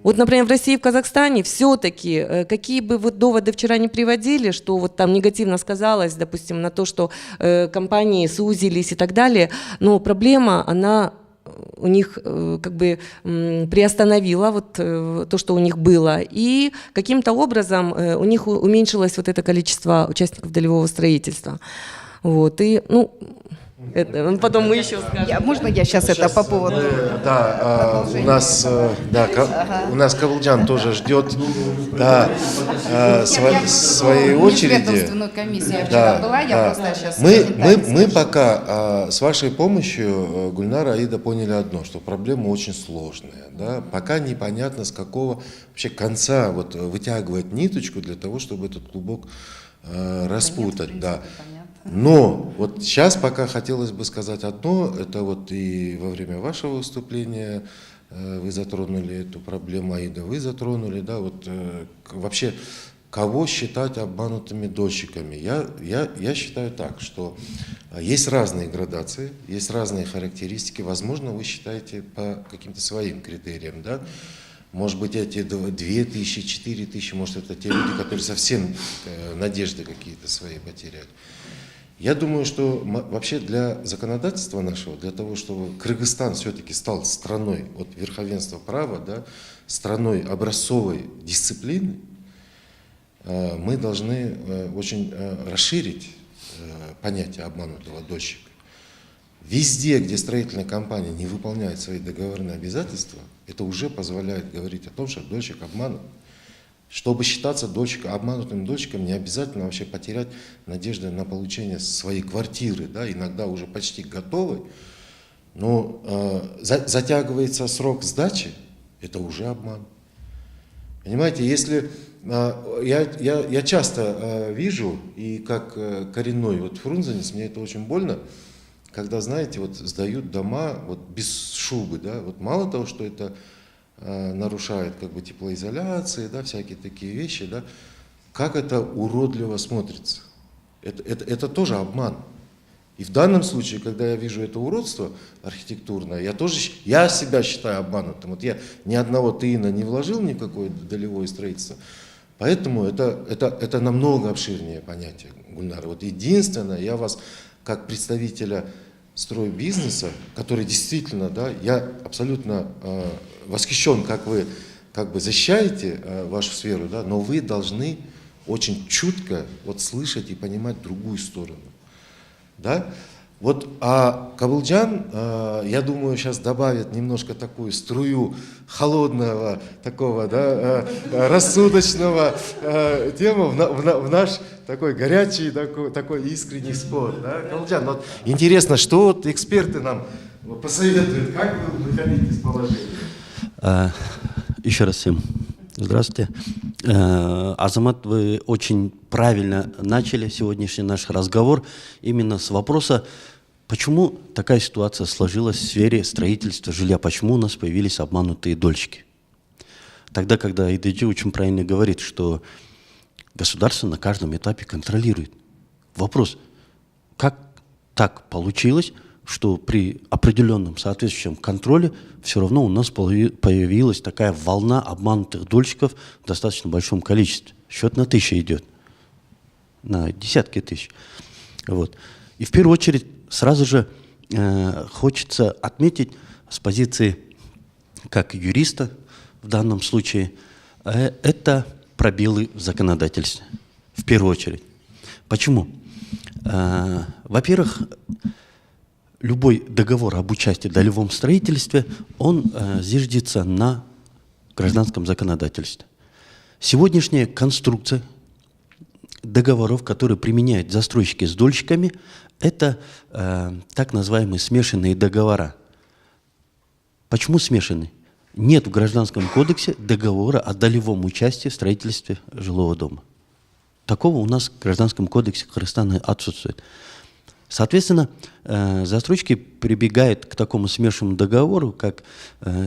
Вот, например, в России и в Казахстане все-таки, какие бы вот доводы вчера не приводили, что вот там негативно сказалось, допустим, на то, что компании сузились и так далее, но проблема, она у них как бы приостановила вот то, что у них было, и каким-то образом у них уменьшилось вот это количество участников долевого строительства. Вот, и, ну... Это, потом мы еще скажем. Можно я сейчас это по поводу... Да, у нас Кабылджан тоже ждет своей очереди. Межведомственную комиссию я вчера была, я просто сейчас... Мы пока с вашей помощью, Гульнара, Аида, поняли одно, что проблема очень сложная. Да? Пока непонятно, с какого вообще конца вот, вытягивать ниточку для того, чтобы этот клубок распутать. Да. Но вот сейчас пока хотелось бы сказать одно, это вот и во время вашего выступления вы затронули эту проблему, Аида, вы затронули, да, вот вообще кого считать обманутыми дольщиками? Я считаю так, что есть разные градации, есть разные характеристики, возможно, вы считаете по каким-то своим критериям, да? Может быть, эти 2000, 4000, может, это те люди, которые совсем надежды какие-то свои потеряли. Я думаю, что вообще для законодательства нашего, для того, чтобы Кыргызстан все-таки стал страной от верховенства права, да, страной образцовой дисциплины, мы должны очень расширить понятие обманутого дольщика. Везде, где строительная компания не выполняет свои договорные обязательства, это уже позволяет говорить о том, что дольщик обманут. Чтобы считаться обманутым дольщиком, не обязательно вообще потерять надежду на получение своей квартиры, да, иногда уже почти готовой, но затягивается срок сдачи, это уже обман. Понимаете, если я часто вижу, и как коренной вот фрунзенец, мне это очень больно, когда, знаете, вот сдают дома вот без шубы, да, вот мало того, что это нарушает как бы теплоизоляции, да, всякие такие вещи, да, как это уродливо смотрится. Это тоже обман. И в данном случае, когда я вижу это уродство архитектурное, я себя считаю обманутым. Вот я ни одного тыина не вложил ни в какое долевое строительство. Поэтому это намного обширнее понятие, Гульнара. Вот единственное, я вас, как представителя стройбизнеса, который действительно, да, я абсолютно восхищен, как вы как бы защищаете вашу сферу, да, но вы должны очень чутко вот слышать и понимать другую сторону. Да? Вот, а Кабылджан, я думаю, сейчас добавит немножко такую струю холодного, такого, да, рассудочного тему в наш такой горячий, такой искренний спор. Да? Кабылджан, вот интересно, что вот эксперты нам посоветуют, как вы выходить из положения? Еще раз всем здравствуйте. Азамат, вы очень правильно начали сегодняшний наш разговор именно с вопроса, почему такая ситуация сложилась в сфере строительства жилья, почему у нас появились обманутые дольщики. Тогда, когда ИДЖ очень правильно говорит, что государство на каждом этапе контролирует. Вопрос, как так получилось, что при определенном соответствующем контроле все равно у нас появилась такая волна обманутых дольщиков в достаточно большом количестве. Счет на тысячи идет, на десятки тысяч. Вот. И в первую очередь сразу же хочется отметить с позиции как юриста в данном случае, это пробелы в законодательстве, в первую очередь. Почему? Во-первых, любой договор об участии в долевом строительстве, он зиждется на гражданском законодательстве. Сегодняшняя конструкция договоров, которые применяют застройщики с дольщиками, это так называемые смешанные договора. Почему смешанные? Нет в Гражданском кодексе договора о долевом участии в строительстве жилого дома. Такого у нас в Гражданском кодексе Кыргызстана отсутствует. Соответственно, застройщики прибегают к такому смешанному договору, как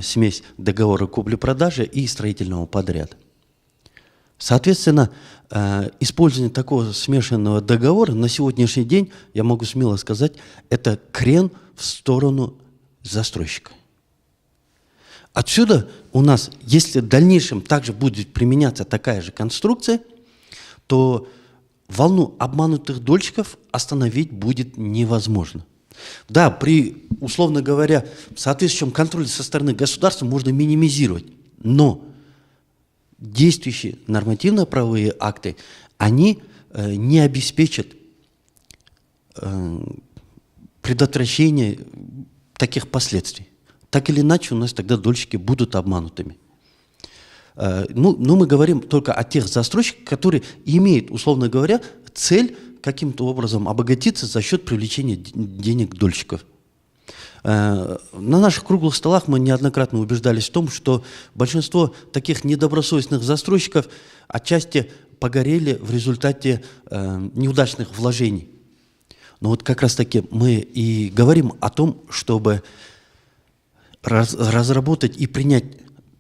смесь договора купли-продажи и строительного подряда. Соответственно, использование такого смешанного договора на сегодняшний день, я могу смело сказать, это крен в сторону застройщика. Отсюда у нас, если в дальнейшем также будет применяться такая же конструкция, то волну обманутых дольщиков остановить будет невозможно. Да, при, условно говоря, соответствующем контроле со стороны государства можно минимизировать, но действующие нормативно-правовые акты, они не обеспечат предотвращения таких последствий. Так или иначе у нас тогда дольщики будут обманутыми. Но мы говорим только о тех застройщиках, которые имеют, условно говоря, цель каким-то образом обогатиться за счет привлечения денег дольщиков. На наших круглых столах мы неоднократно убеждались в том, что большинство таких недобросовестных застройщиков отчасти погорели в результате неудачных вложений. Но вот как раз-таки мы и говорим о том, чтобы разработать и принять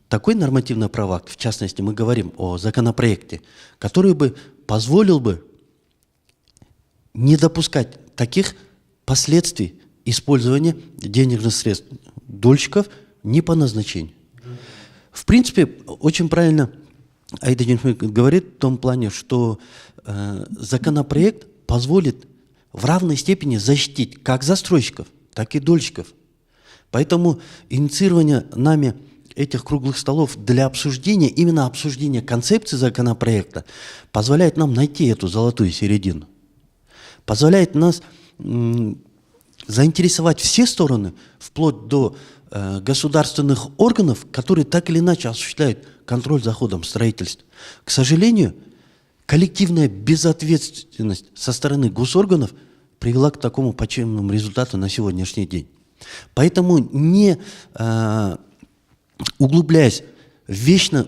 такой нормативно-правовой акт, в частности, мы говорим о законопроекте, который бы позволил бы не допускать таких последствий использования денежных средств дольщиков не по назначению. В принципе, очень правильно Аида Дженсбековна говорит в том плане, что законопроект позволит в равной степени защитить как застройщиков, так и дольщиков. Поэтому инициирование нами этих круглых столов для обсуждения, именно обсуждения концепции законопроекта, позволяет нам найти эту золотую середину. Позволяет нас заинтересовать все стороны, вплоть до государственных органов, которые так или иначе осуществляют контроль за ходом строительства. К сожалению, коллективная безответственность со стороны госорганов привела к такому плачевному результату на сегодняшний день. Поэтому, не углубляясь в вечно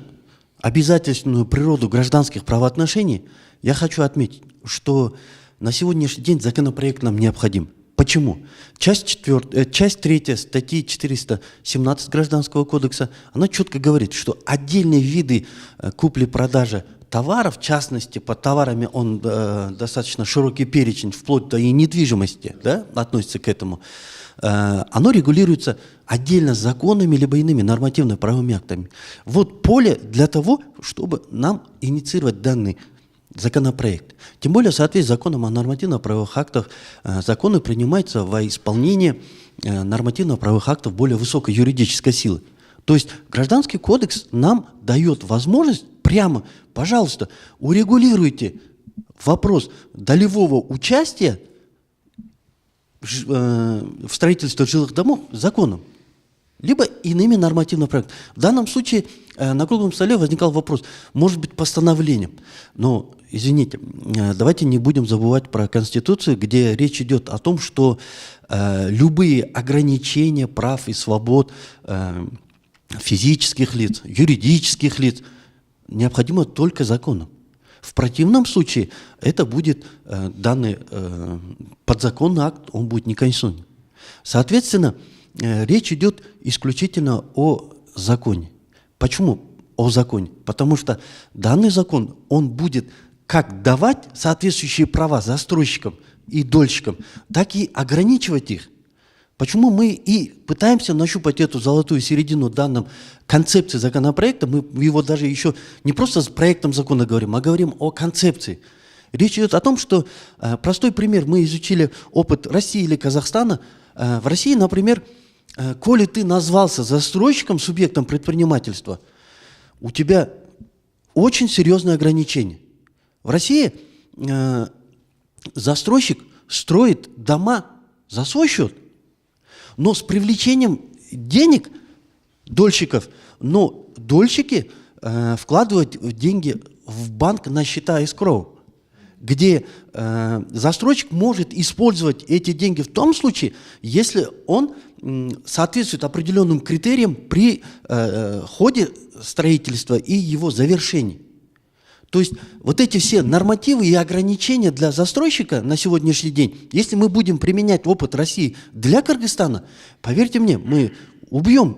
обязательственную природу гражданских правоотношений, я хочу отметить, что на сегодняшний день законопроект нам необходим. Почему? Часть 3 статьи 417 Гражданского кодекса, она четко говорит, что отдельные виды купли-продажи товаров, в частности, под товарами он достаточно широкий перечень, вплоть до и недвижимости, да, относится к этому, оно регулируется отдельно законами либо иными нормативно-правовыми актами. Вот поле для того, чтобы нам инициировать данный законопроект. Тем более, в соответствии с законом о нормативно-правовых актах, законы принимаются во исполнение нормативно-правовых актов более высокой юридической силы. То есть Гражданский кодекс нам дает возможность прямо, пожалуйста, урегулируйте вопрос долевого участия в строительстве жилых домов законом, либо иными нормативно-правовыми. В данном случае на круглом столе возникал вопрос, может быть, постановлением. Но, извините, давайте не будем забывать про Конституцию, где речь идет о том, что любые ограничения прав и свобод физических лиц, юридических лиц необходимо только законом. В противном случае это будет данный подзаконный акт, он будет неконституционным. Соответственно, речь идет исключительно о законе. Почему о законе? Потому что данный закон, он будет как давать соответствующие права застройщикам и дольщикам, так и ограничивать их. Почему мы и пытаемся нащупать эту золотую середину в данном концепции законопроекта, мы его даже еще не просто с проектом закона говорим, а говорим о концепции. Речь идет о том, что, простой пример, мы изучили опыт России или Казахстана. В России, например, коли ты назвался застройщиком, субъектом предпринимательства, у тебя очень серьезные ограничения. В России застройщик строит дома за свой счет, но с привлечением денег дольщиков, но дольщики вкладывают деньги в банк на счета escrow, где застройщик может использовать эти деньги в том случае, если он соответствует определенным критериям при ходе строительства и его завершении. То есть вот эти все нормативы и ограничения для застройщика на сегодняшний день, если мы будем применять опыт России для Кыргызстана, поверьте мне, мы убьем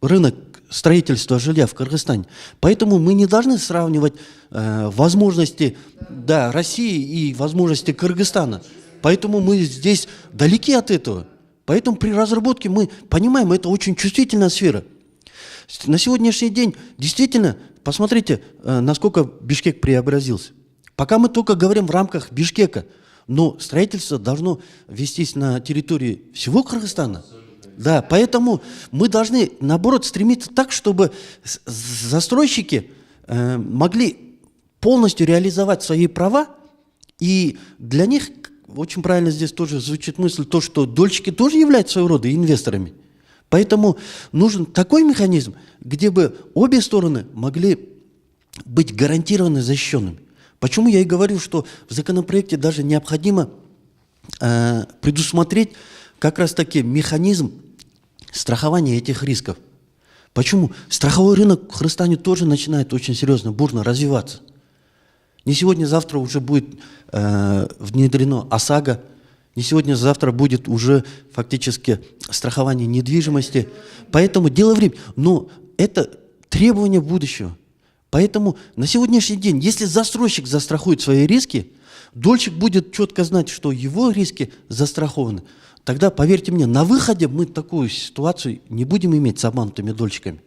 рынок строительства жилья в Кыргызстане. Поэтому мы не должны сравнивать возможности России и возможности Кыргызстана. Поэтому мы здесь далеки от этого. Поэтому при разработке мы понимаем, это очень чувствительная сфера. На сегодняшний день действительно, посмотрите, насколько Бишкек преобразился. Пока мы только говорим в рамках Бишкека, но строительство должно вестись на территории всего Кыргызстана. Да, поэтому мы должны, наоборот, стремиться так, чтобы застройщики могли полностью реализовать свои права, и для них очень правильно здесь тоже звучит мысль, то, что дольщики тоже являются своего рода инвесторами. Поэтому нужен такой механизм, где бы обе стороны могли быть гарантированно защищенными. Почему я и говорю, что в законопроекте даже необходимо предусмотреть как раз-таки механизм страхования этих рисков. Почему? Страховой рынок в Кыргызстане тоже начинает очень серьезно, бурно развиваться. Не сегодня-завтра уже будет внедрено ОСАГО, не сегодня-завтра будет уже фактически страхование недвижимости. Поэтому дело времени. Но это требование будущего. Поэтому на сегодняшний день, если застройщик застрахует свои риски, дольщик будет четко знать, что его риски застрахованы. Тогда, поверьте мне, на выходе мы такую ситуацию не будем иметь с обманутыми дольщиками.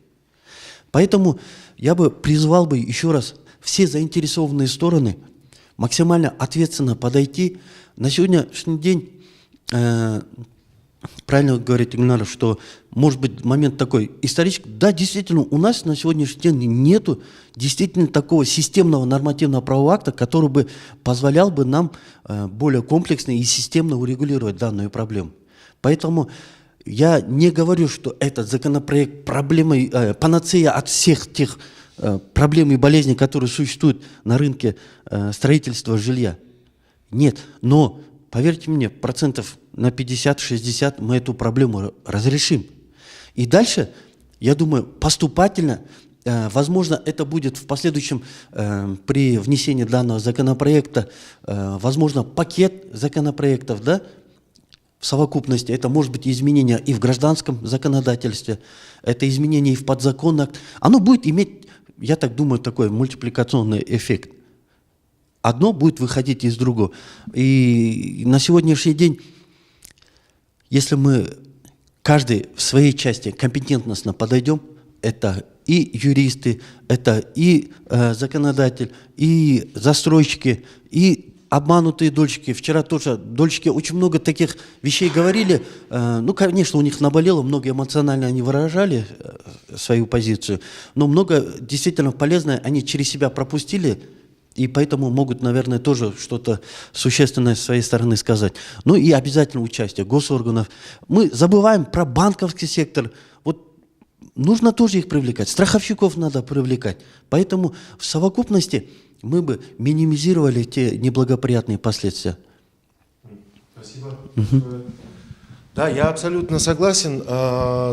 Поэтому я бы призвал бы еще раз все заинтересованные стороны максимально ответственно подойти. На сегодняшний день, правильно говорит Гульнара, что может быть момент такой исторический. Да, действительно, у нас на сегодняшний день нету действительно такого системного нормативного правового акта, который бы позволял бы нам более комплексно и системно урегулировать данную проблему. Поэтому я не говорю, что этот законопроект панацея от всех тех проблем и болезней, которые существуют на рынке строительства жилья. Нет, но поверьте мне, процентов на 50-60 мы эту проблему разрешим. И дальше, я думаю, поступательно, возможно, это будет в последующем при внесении данного законопроекта, возможно, пакет законопроектов, да, в совокупности. Это может быть изменения и в гражданском законодательстве, это изменения и в подзаконных. Оно будет иметь, я так думаю, такой мультипликационный эффект. Одно будет выходить из другого. И на сегодняшний день, если мы каждый в своей части компетентностно подойдем, это и юристы, это и законодатель, и застройщики, и обманутые дольщики. Вчера тоже дольщики очень много таких вещей говорили. Ну, конечно, у них наболело, много эмоционально они выражали свою позицию, но много действительно полезное они через себя пропустили, и поэтому могут, наверное, тоже что-то существенное с своей стороны сказать. Ну и обязательно участие госорганов. Мы забываем про банковский сектор. Вот нужно тоже их привлекать. Страховщиков надо привлекать. Поэтому в совокупности мы бы минимизировали те неблагоприятные последствия. Спасибо. Да, я абсолютно согласен.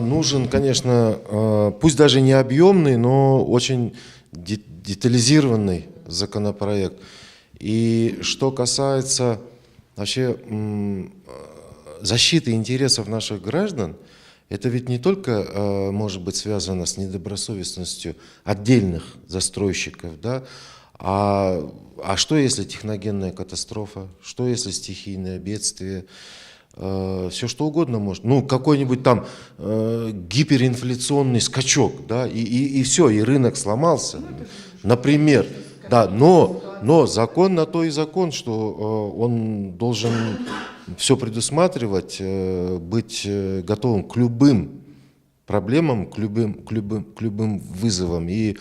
Нужен, конечно, пусть даже не объемный, но очень детализированный законопроект. И что касается вообще защиты интересов наших граждан, это ведь не только может быть связано с недобросовестностью отдельных застройщиков, да, а что если техногенная катастрофа, что если стихийное бедствие, все что угодно может. Ну, какой-нибудь там гиперинфляционный скачок, да, и все, и рынок сломался, например. Да, но закон на то и закон, что он должен все предусматривать, быть готовым к любым проблемам, к любым вызовам. И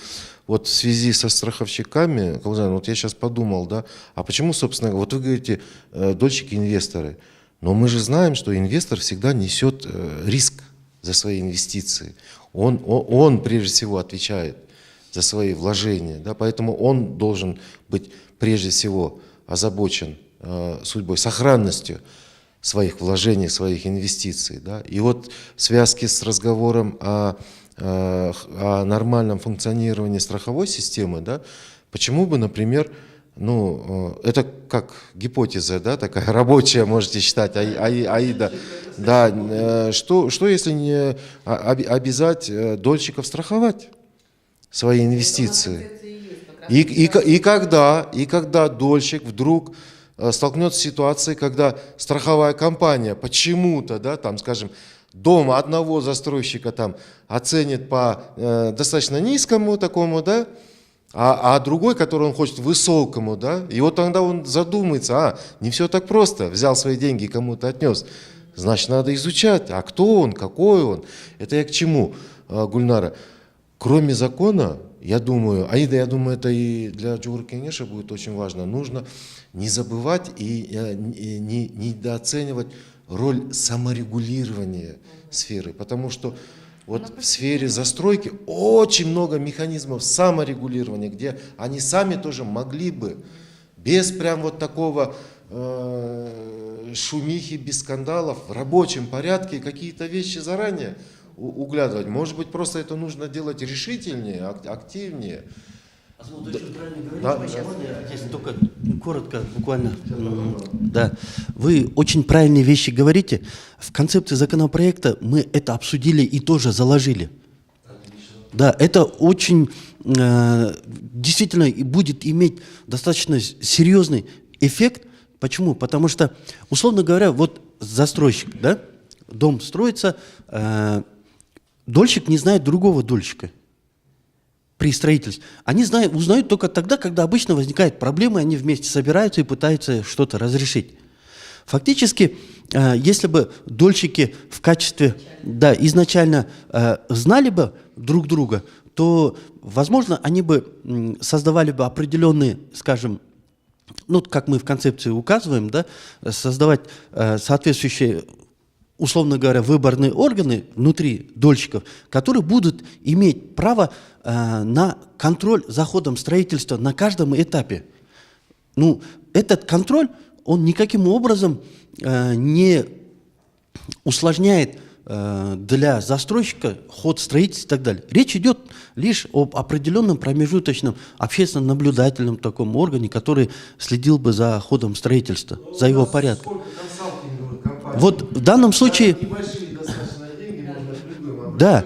вот в связи со страховщиками, вот я сейчас подумал, да, а почему, собственно, вот вы говорите, дольщики-инвесторы, но мы же знаем, что инвестор всегда несет риск за свои инвестиции. Он прежде всего отвечает за свои вложения, да, поэтому он должен быть прежде всего озабочен судьбой, сохранностью своих вложений, своих инвестиций. Да. И вот в связке с разговором о нормальном функционировании страховой системы, да, почему бы, например, ну, это как гипотеза, да, такая рабочая, можете считать, АИДа. Да, что если не обязать дольщиков страховать свои инвестиции? И когда дольщик вдруг столкнется с ситуацией, когда страховая компания почему-то, да, там, скажем, дом одного застройщика там оценит по достаточно низкому такому, да, а другой, который он хочет высокому, да, и вот тогда он задумается, не все так просто, взял свои деньги и кому-то отнес, значит, надо изучать, а кто он, какой он. Это я к чему, Гульнара? Кроме закона, я думаю, Аида, я думаю, это и для Джугур Кенеша будет очень важно. Нужно не забывать и не недооценивать роль саморегулирования сферы, потому что вот в сфере застройки очень много механизмов саморегулирования, где они сами тоже могли бы без прям вот такого шумихи, без скандалов, в рабочем порядке какие-то вещи заранее углядывать. Может быть, просто это нужно делать решительнее, активнее. Вы очень правильно говорите, Да, можно я здесь только коротко, буквально. Да. Вы очень правильные вещи говорите. В концепции законопроекта мы это обсудили и тоже заложили. Да, это очень действительно и будет иметь достаточно серьезный эффект. Почему? Потому что, условно говоря, вот застройщик, да, дом строится, дольщик не знает другого дольщика при строительстве. Они узнают только тогда, когда обычно возникают проблемы, они вместе собираются и пытаются что-то разрешить. Фактически, если бы дольщики в качестве, да, изначально знали бы друг друга, то, возможно, они бы создавали бы определенные, скажем, ну, как мы в концепции указываем, да, создавать соответствующие, условно говоря, выборные органы внутри дольщиков, которые будут иметь право на контроль за ходом строительства на каждом этапе. Ну, этот контроль, он никаким образом не усложняет для застройщика ход строительства и так далее. Речь идет лишь об определенном промежуточном общественно-наблюдательном таком органе, который следил бы за ходом строительства, за его порядком. Вот в данном случае... Да,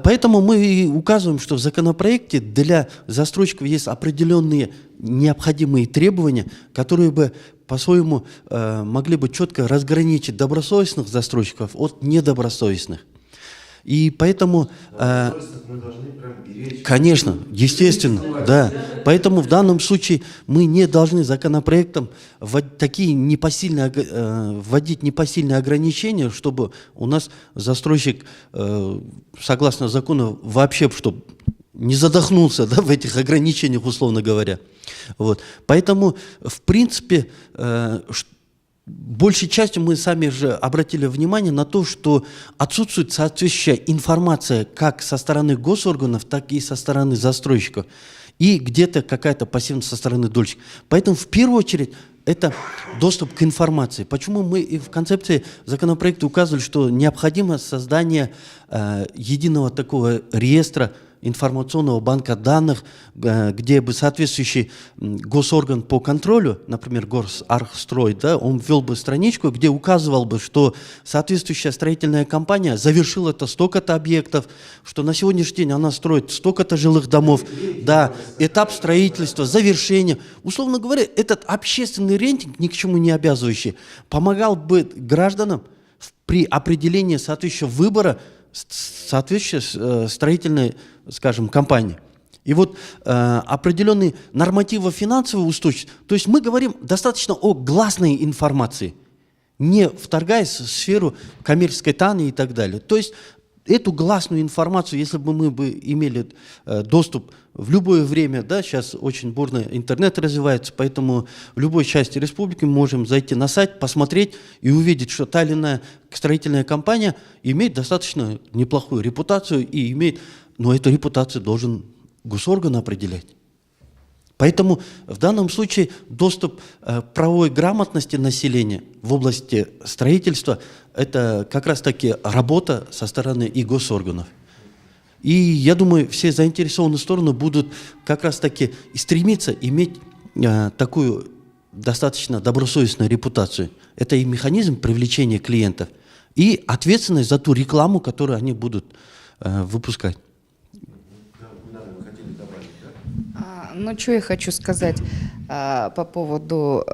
поэтому мы и указываем, что в законопроекте для застройщиков есть определенные необходимые требования, которые бы по-своему могли бы четко разграничить добросовестных застройщиков от недобросовестных. И поэтому... Конечно, естественно, да. Поэтому в данном случае мы не должны законопроектом вводить непосильные ограничения, чтобы у нас застройщик, согласно закону, вообще чтобы не задохнулся, да, в этих ограничениях, условно говоря. Вот. Поэтому, в принципе, большей частью мы сами же обратили внимание на то, что отсутствует соответствующая информация как со стороны госорганов, так и со стороны застройщиков. И где-то какая-то пассивность со стороны дольщиков. Поэтому в первую очередь это доступ к информации. Почему мы и в концепции законопроекта указывали, что необходимо создание единого такого реестра, информационного банка данных, где бы соответствующий госорган по контролю, например, Горсархстрой, да, он ввел бы страничку, где указывал бы, что соответствующая строительная компания завершила это столько-то объектов, что на сегодняшний день она строит столько-то жилых домов, да, этап строительства, завершение. Условно говоря, этот общественный рейтинг, ни к чему не обязывающий, помогал бы гражданам при определении соответствующего выбора соответствующей строительной, скажем, компании. И вот определенные нормативы финансовой устойчивости. То есть мы говорим достаточно о гласной информации, не вторгаясь в сферу коммерческой тайны и так далее. То есть эту гласную информацию, если бы мы бы имели доступ в любое время, да, сейчас очень бурно интернет развивается, поэтому в любой части республики мы можем зайти на сайт, посмотреть и увидеть, что та или иная строительная компания имеет достаточно неплохую репутацию и имеет, но эту репутацию должен госорган определять. Поэтому в данном случае доступ правовой грамотности населения в области строительства – это как раз-таки работа со стороны и госорганов. И я думаю, все заинтересованные стороны будут как раз-таки стремиться иметь такую достаточно добросовестную репутацию. Это и механизм привлечения клиентов, и ответственность за ту рекламу, которую они будут выпускать. Ну, что я хочу сказать по поводу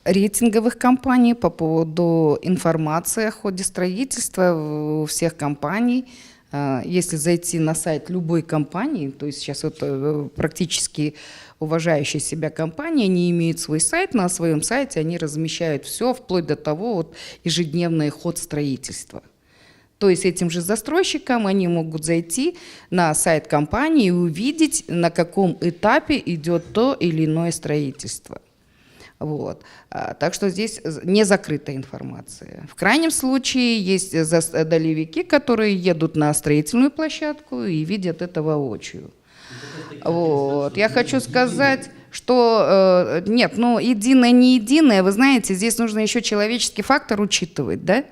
рейтинговых компаний, по поводу информации о ходе строительства у всех компаний. Если зайти на сайт любой компании, то есть сейчас вот практически уважающие себя компании, они имеют свой сайт, на своем сайте они размещают все, вплоть до того вот ежедневный ход строительства. То есть этим же застройщикам они могут зайти на сайт компании и увидеть, на каком этапе идет то или иное строительство. Вот. Так что здесь не закрытая информация. В крайнем случае есть долевики, которые едут на строительную площадку и видят это воочию. Вот. Я хочу сказать, что нет, ну единое, не единое, вы знаете, здесь нужно еще человеческий фактор учитывать, да?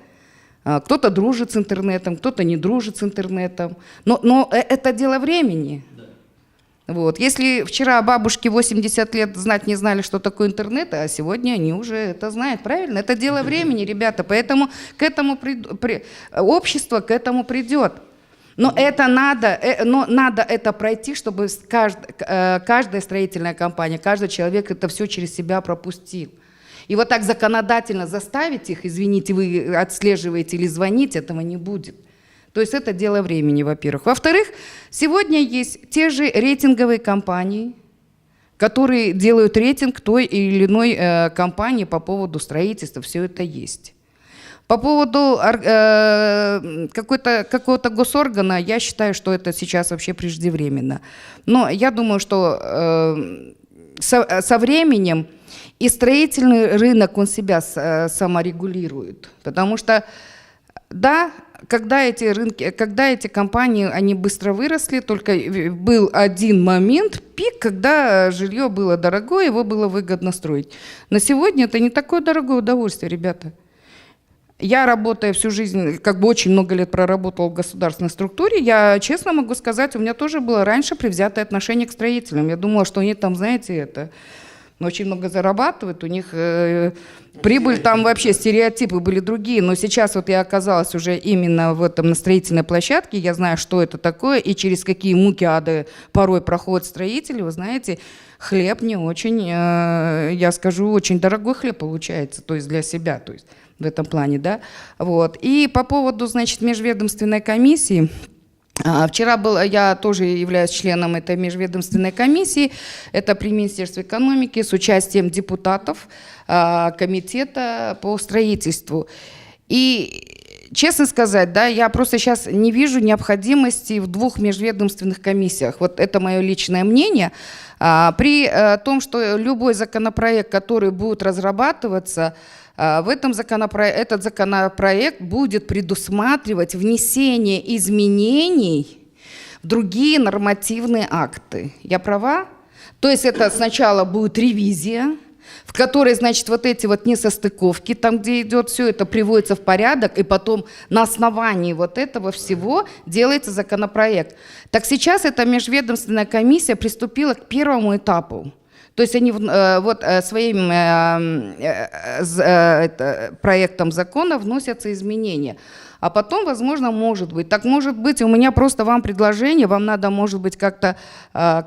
Кто-то дружит с интернетом, кто-то не дружит с интернетом, но это дело времени. Вот. Если вчера бабушке 80 лет знать не знали, что такое интернет, а сегодня они уже это знают, правильно? Это дело времени, ребята, поэтому общество к этому придет. Но надо это пройти, чтобы каждая строительная компания, каждый человек это все через себя пропустил. И вот так законодательно заставить их, извините, вы отслеживаете или звоните, этого не будет. То есть это дело времени, во-первых. Во-вторых, сегодня есть те же рейтинговые компании, которые делают рейтинг той или иной компании по поводу строительства, все это есть. По поводу какого-то госоргана, я считаю, что это сейчас вообще преждевременно. Но я думаю, что со временем и строительный рынок, он себя саморегулирует. Потому что, да, когда эти компании, они быстро выросли, только был один момент, пик, когда жилье было дорогое, его было выгодно строить. На сегодня это не такое дорогое удовольствие, ребята. Я, работая всю жизнь, как бы очень много лет проработала в государственной структуре, я честно могу сказать, у меня тоже было раньше привзятое отношение к строителям. Я думала, что они там, знаете, очень много зарабатывают, у них прибыль, там вообще стереотипы были другие. Но сейчас вот я оказалась уже именно на строительной площадке, я знаю, что это такое и через какие муки ада порой проходят строители. Вы знаете, хлеб не очень, я скажу, очень дорогой хлеб получается, то есть для себя, то есть в этом плане, да. Вот. И по поводу, значит, межведомственной комиссии. Вчера я тоже являюсь членом этой межведомственной комиссии, это при Министерстве экономики с участием депутатов комитета по строительству. И честно сказать, да, я просто сейчас не вижу необходимости в двух межведомственных комиссиях. Вот это мое личное мнение. При том, что любой законопроект, который будет разрабатываться, этот законопроект будет предусматривать внесение изменений в другие нормативные акты. Я права? То есть это сначала будет ревизия, в которой, значит, вот эти вот несостыковки, там, где идет все это, приводится в порядок, и потом на основании вот этого всего делается законопроект. Так сейчас эта межведомственная комиссия приступила к первому этапу. То есть они вот своим проектом закона вносятся изменения. А потом, возможно, может быть. Так может быть, у меня просто вам предложение, вам надо, может быть, как-то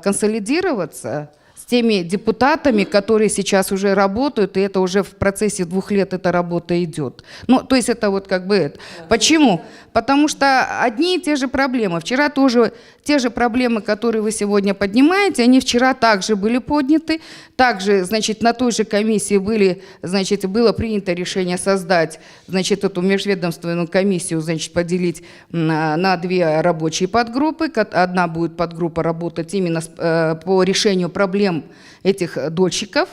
консолидироваться с теми депутатами, которые сейчас уже работают, и это уже в процессе 2 лет эта работа идет. Ну, то есть это вот как бы это. Почему? Потому что одни и те же проблемы. Вчера тоже те же проблемы, которые вы сегодня поднимаете, они вчера также были подняты. Также, значит, на той же комиссии было принято решение создать, значит, эту межведомственную комиссию, значит, поделить на 2 рабочие подгруппы. Одна будет подгруппа работать именно по решению проблем этих дольщиков,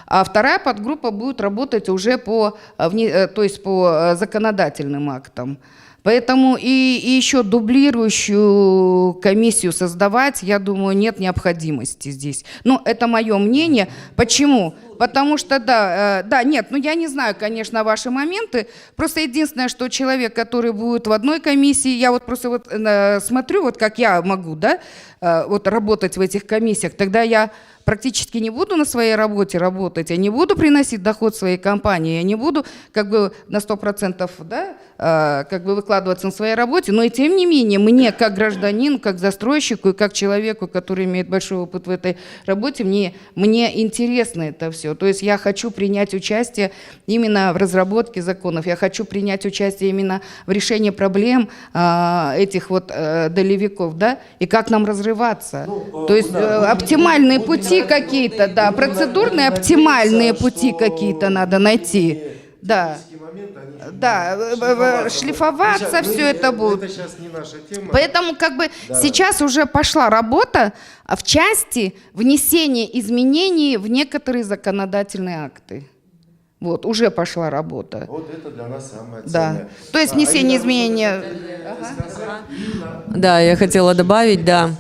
а вторая подгруппа будет работать уже по законодательным актам. Поэтому и еще дублирующую комиссию создавать, я думаю, нет необходимости здесь. Но это мое мнение. Почему? Потому что, я не знаю, конечно, ваши моменты. Просто единственное, что человек, который будет в одной комиссии, я вот просто смотрю, вот как я могу, да, вот работать в этих комиссиях, тогда я практически не буду на своей работе работать, я не буду приносить доход своей компании, я не буду как бы на 100%, да, как бы выкладываться на своей работе, но и тем не менее мне как гражданину, как застройщику и как человеку, который имеет большой опыт в этой работе, мне интересно это все. То есть я хочу принять участие именно в разработке законов, я хочу принять участие именно в решении проблем этих вот долевиков, да, и как нам разрываться. То есть оптимальные пути какие-то, да, процедурные оптимальные пути какие-то надо найти. Да. шлифоваться все это будет. Это сейчас не наша тема. Поэтому как бы сейчас уже пошла работа в части внесения изменений в некоторые законодательные акты. Вот, уже пошла работа. Вот это для нас самое Да. ценное. То есть внесение изменений. Да, я хотела добавить, да.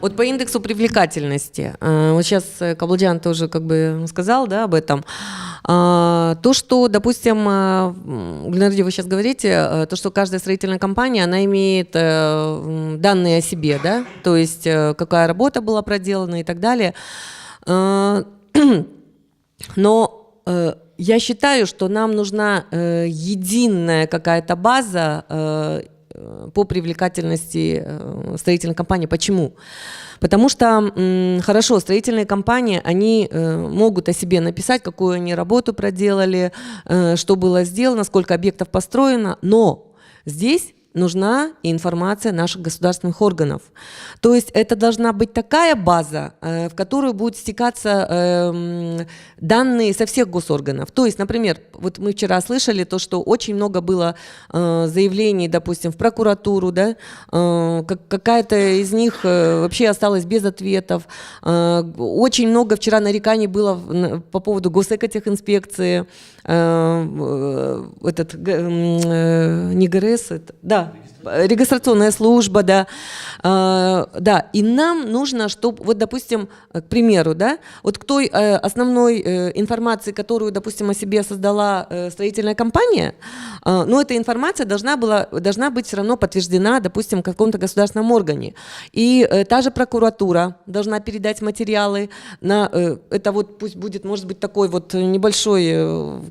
Вот по индексу привлекательности, вот сейчас Каблджан тоже как бы сказал, да, об этом, то, что, допустим, Гульнар, вы сейчас говорите, то, что каждая строительная компания, она имеет данные о себе, да, то есть какая работа была проделана и так далее, но я считаю, что нам нужна единая какая-то база по привлекательности строительной компании. Почему? Потому что, хорошо, строительные компании, они могут о себе написать, какую они работу проделали, что было сделано, сколько объектов построено, но здесь нужна информация наших государственных органов. То есть это должна быть такая база, в которую будут стекаться данные со всех госорганов. То есть, например, вот мы вчера слышали то, что очень много было заявлений, допустим, в прокуратуру, да, какая-то из них вообще осталась без ответов. Очень много вчера нареканий было по поводу госэкотехинспекции, не ГРС, да, регистрационная служба, да, да, и нам нужно, чтобы, вот, допустим, к примеру, да, вот к той основной информации, которую, допустим, о себе создала строительная компания, но эта информация должна быть все равно подтверждена, допустим, в каком-то государственном органе, и та же прокуратура должна передать материалы на, это вот пусть будет, может быть, такой вот небольшая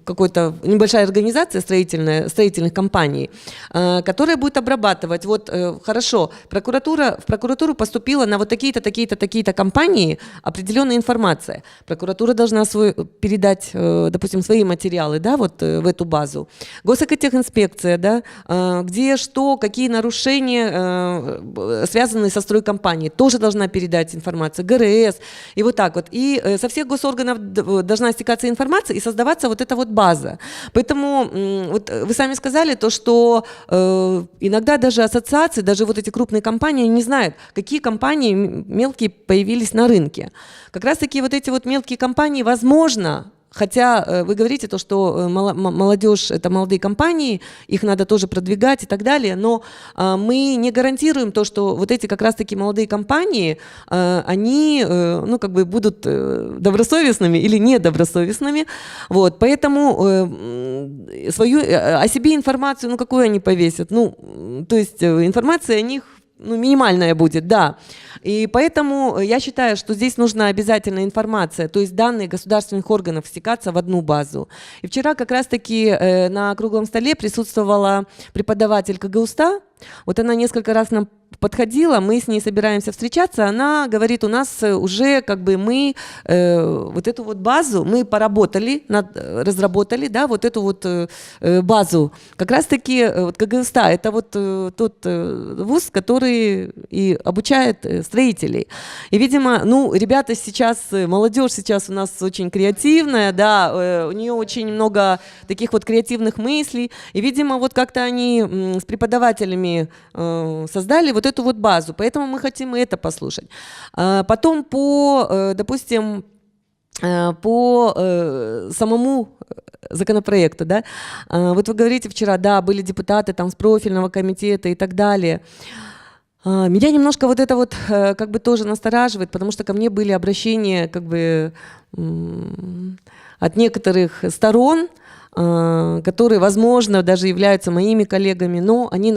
организация строительных компаний, которая будет обрабатывать, вот хорошо, в прокуратуру поступила на вот такие-то, такие-то, такие-то компании определенная информация. Прокуратура должна передать, допустим, свои материалы, да, вот в эту базу. Госэкотехинспекция, да, где что, какие нарушения связанные со стройкомпанией, тоже должна передать информацию. ГРС, и вот так вот. И со всех госорганов должна стекаться информация и создаваться вот эта вот база. Поэтому вот вы сами сказали то, что иногда даже ассоциации, даже вот эти крупные компании не знают, какие компании мелкие появились на рынке. Как раз таки вот эти вот мелкие компании, возможно, хотя вы говорите то, что молодежь – это молодые компании, их надо тоже продвигать и так далее, но мы не гарантируем то, что вот эти как раз-таки молодые компании, они, ну, как бы будут добросовестными или недобросовестными. Вот, поэтому свою о себе информацию, ну, какую они повесят? Ну, то есть информация о них, ну, минимальная будет, да. И поэтому я считаю, что здесь нужна обязательно информация, то есть данные государственных органов стекаться в одну базу. И вчера как раз-таки на круглом столе присутствовала преподаватель КГУСТа. Вот она несколько раз нам подходила, мы с ней собираемся встречаться, она говорит, у нас уже как бы мы вот эту вот базу, мы поработали, разработали, да, вот эту вот базу. Как раз-таки вот КГУСТа, это вот тот вуз, который и обучает строителей. И, видимо, ну, ребята сейчас, молодежь сейчас у нас очень креативная, да, у нее очень много таких вот креативных мыслей, и, видимо, вот как-то они с преподавателями создали вот эту вот базу, поэтому мы хотим и это послушать. Потом допустим, по самому законопроекту, да, вот вы говорите вчера, да, были депутаты там с профильного комитета и так далее. Меня немножко вот это вот как бы тоже настораживает, потому что ко мне были обращения как бы от некоторых сторон, которые, возможно, даже являются моими коллегами, но они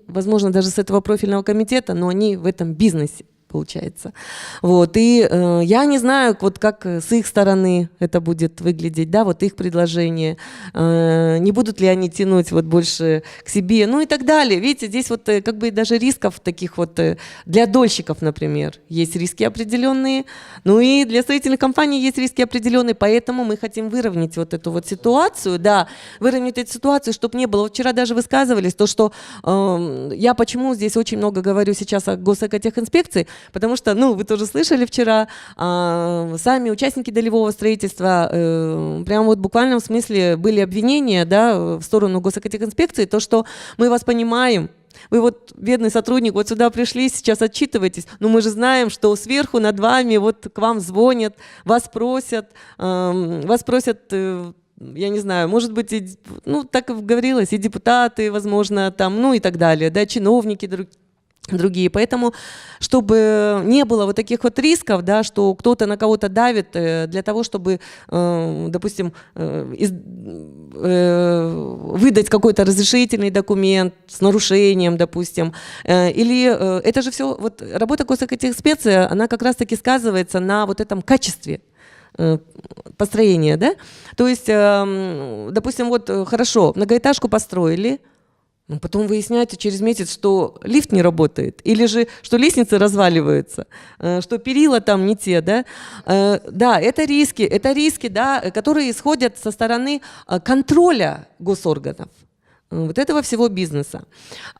возможно, даже с этого профильного комитета, но они в этом бизнесе, получается. Вот. И я не знаю, вот как с их стороны это будет выглядеть, да, вот их предложение, не будут ли они тянуть вот больше к себе, ну и так далее. Видите, здесь вот как бы даже рисков таких вот для дольщиков, например, есть риски определенные, ну и для строительных компаний есть риски определенные, поэтому мы хотим выровнять вот эту вот ситуацию, да, выровнять эту ситуацию, чтобы не было. Вот вчера даже высказывались то, что я почему здесь очень много говорю сейчас о госэкотехинспекции, потому что, ну, вы тоже слышали вчера, сами участники долевого строительства, прямо вот в буквальном смысле были обвинения, да, в сторону госэкотехинспекции, то, что мы вас понимаем, вы вот, бедный сотрудник, вот сюда пришли, сейчас отчитываетесь, но мы же знаем, что сверху над вами вот к вам звонят, вас просят, я не знаю, может быть, ну, так и говорилось, и депутаты, возможно, там, ну и так далее, да, чиновники другие. Поэтому, чтобы не было вот таких вот рисков, да, что кто-то на кого-то давит для того, чтобы, допустим, выдать какой-то разрешительный документ с нарушением, допустим, или это же все, вот работа госэкотехинспекции, она как раз-таки сказывается на вот этом качестве построения, да? То есть, допустим, вот хорошо, многоэтажку построили, но потом выясняете через месяц, что лифт не работает, или же, что лестницы разваливаются, что перила там не те, да? Да, это риски, да, которые исходят со стороны контроля госорганов. Вот этого всего бизнеса.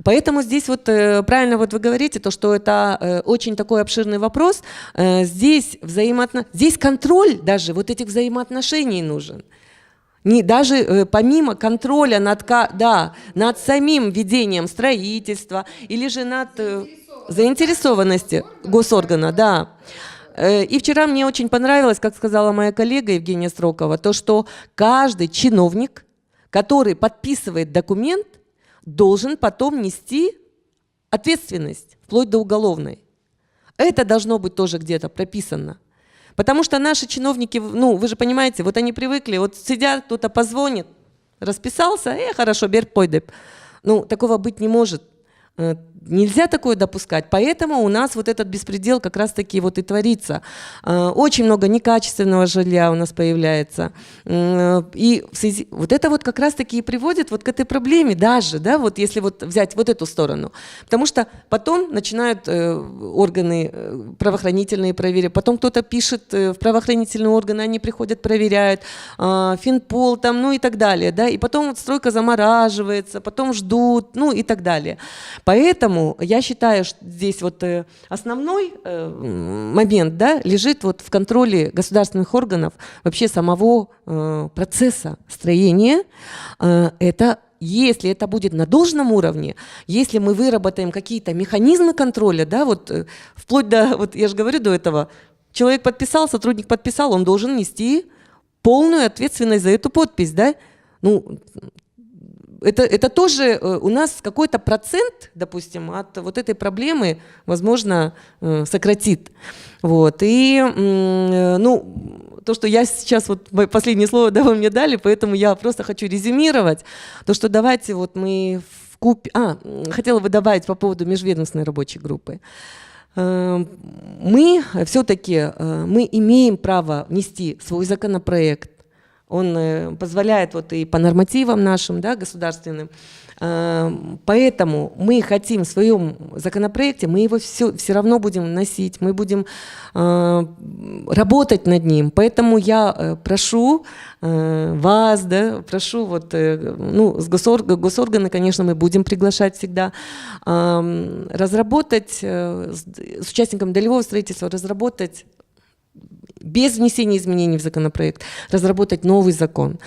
Поэтому здесь вот правильно вот вы говорите, то, что это очень такой обширный вопрос. Здесь здесь контроль даже вот этих взаимоотношений нужен. Даже помимо контроля над самим ведением строительства или же над заинтересованностью госоргана, да. И вчера мне очень понравилось, как сказала моя коллега Евгения Строкова, то, что каждый чиновник, который подписывает документ, должен потом нести ответственность, вплоть до уголовной. Это должно быть тоже где-то прописано. Потому что наши чиновники, ну, вы же понимаете, вот они привыкли, вот сидят, кто-то позвонит, расписался, хорошо, бер пойдеп. Ну, такого быть не может. Нельзя такое допускать, поэтому у нас вот этот беспредел как раз-таки вот и творится. Очень много некачественного жилья у нас появляется. И вот это вот как раз-таки и приводит вот к этой проблеме даже, да, вот если вот взять вот эту сторону. Потому что потом начинают органы правоохранительные проверять, потом кто-то пишет в правоохранительные органы, они приходят, проверяют, Финпол там, ну и так далее, да, и потом вот стройка замораживается, потом ждут, ну и так далее. Поэтому я считаю, что здесь вот основной момент, да, лежит вот в контроле государственных органов вообще самого процесса строения. Это если это будет на должном уровне, если мы выработаем какие-то механизмы контроля, да, вот вплоть до, вот я же говорю до этого, человек подписал, сотрудник подписал, он должен нести полную ответственность за эту подпись, да, ну, это тоже у нас какой-то процент, допустим, от вот этой проблемы, возможно, сократит. Вот. И, ну, то, что я сейчас, вот последнее слово, да, вы мне дали, поэтому я просто хочу резюмировать. То, что давайте вот мы хотела бы добавить по поводу межведомственной рабочей группы. Мы все-таки мы имеем право внести свой законопроект. Он позволяет вот и по нормативам нашим, да, государственным. Поэтому мы хотим в своем законопроекте, мы его все равно будем вносить, мы будем работать над ним. Поэтому я прошу вас, да, прошу вот, ну, с госорганы, конечно, мы будем приглашать всегда, разработать с участниками долевого строительства, разработать без внесения изменений в законопроект, разработать новый закон.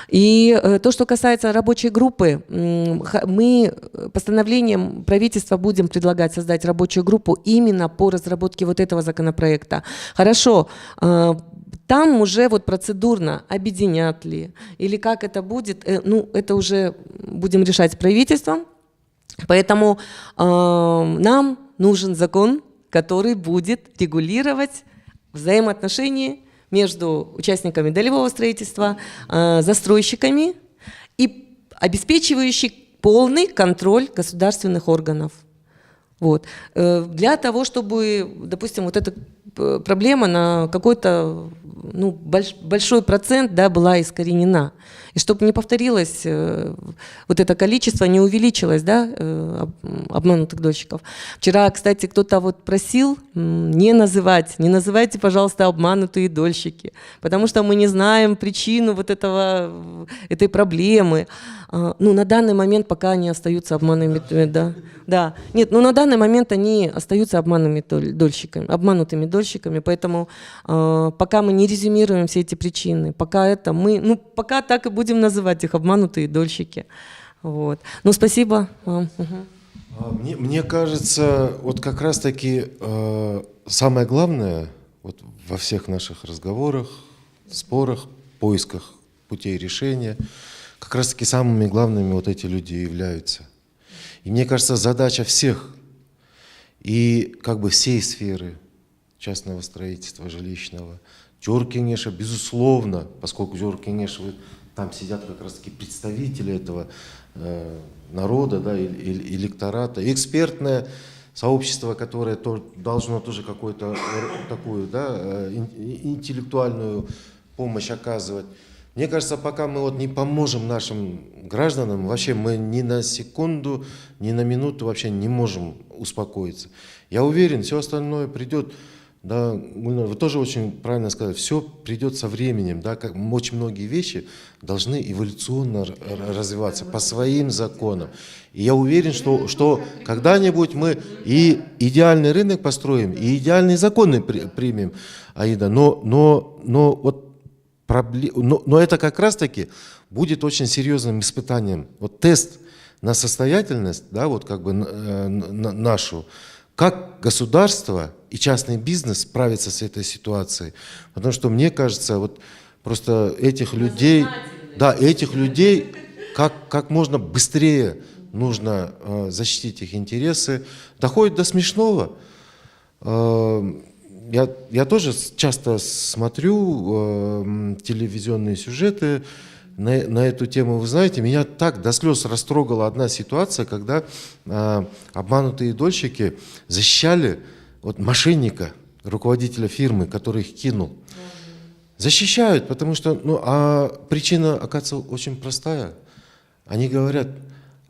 И то, что касается рабочей группы, мы постановлением правительства будем предлагать создать рабочую группу именно по разработке вот этого законопроекта. Хорошо, там уже вот процедурно объединят ли, или как это будет, ну, это уже будем решать с правительством. Поэтому нам нужен закон, который будет регулировать взаимоотношения между участниками долевого строительства, застройщиками и обеспечивающий полный контроль государственных органов. Вот. Для того, чтобы, допустим, вот эта проблема на какой-то ну, большой процент, да, была искоренена. И чтобы не повторилось вот это количество, не увеличилось, да, обманутых дольщиков. Вчера, кстати, кто-то вот просил не называйте, пожалуйста, обманутые дольщики, потому что мы не знаем причину вот этой проблемы. Ну, на данный момент пока они остаются обманутыми, да. Да. Нет, ну на данный момент они остаются обманутыми дольщиками, поэтому пока мы не резюмируем все эти причины, пока так и будем называть их обманутые дольщики. Вот. Ну, спасибо вам. Мне кажется, вот как раз-таки самое главное вот во всех наших разговорах, спорах, поисках путей решения, как раз-таки самыми главными вот эти люди являются. И мне кажется, задача всех, и как бы всей сферы частного строительства, жилищного, Жоркеңеша, безусловно, поскольку Жоркеңеш, там сидят как раз-таки представители этого народа, да, электората, экспертное сообщество, которое должно тоже какую-то такую, да, интеллектуальную помощь оказывать. Мне кажется, пока мы вот не поможем нашим гражданам, вообще мы ни на секунду, ни на минуту вообще не можем успокоиться. Я уверен, все остальное придет, да, вы тоже очень правильно сказали, все придет со временем, да, как очень многие вещи должны эволюционно развиваться по своим законам. И я уверен, что когда-нибудь мы и идеальный рынок построим, и идеальные законы примем, Аида, но это как раз-таки будет очень серьезным испытанием. Вот тест на состоятельность, да, вот как бы нашу, как государство и частный бизнес справятся с этой ситуацией. Потому что мне кажется, вот просто этих людей как можно быстрее нужно защитить их интересы. Доходит до смешного. Я тоже часто смотрю телевизионные сюжеты на эту тему. Вы знаете, меня так до слез растрогала одна ситуация, когда обманутые дольщики защищали вот мошенника, руководителя фирмы, который их кинул. Защищают, потому что причина, оказывается, очень простая. Они говорят,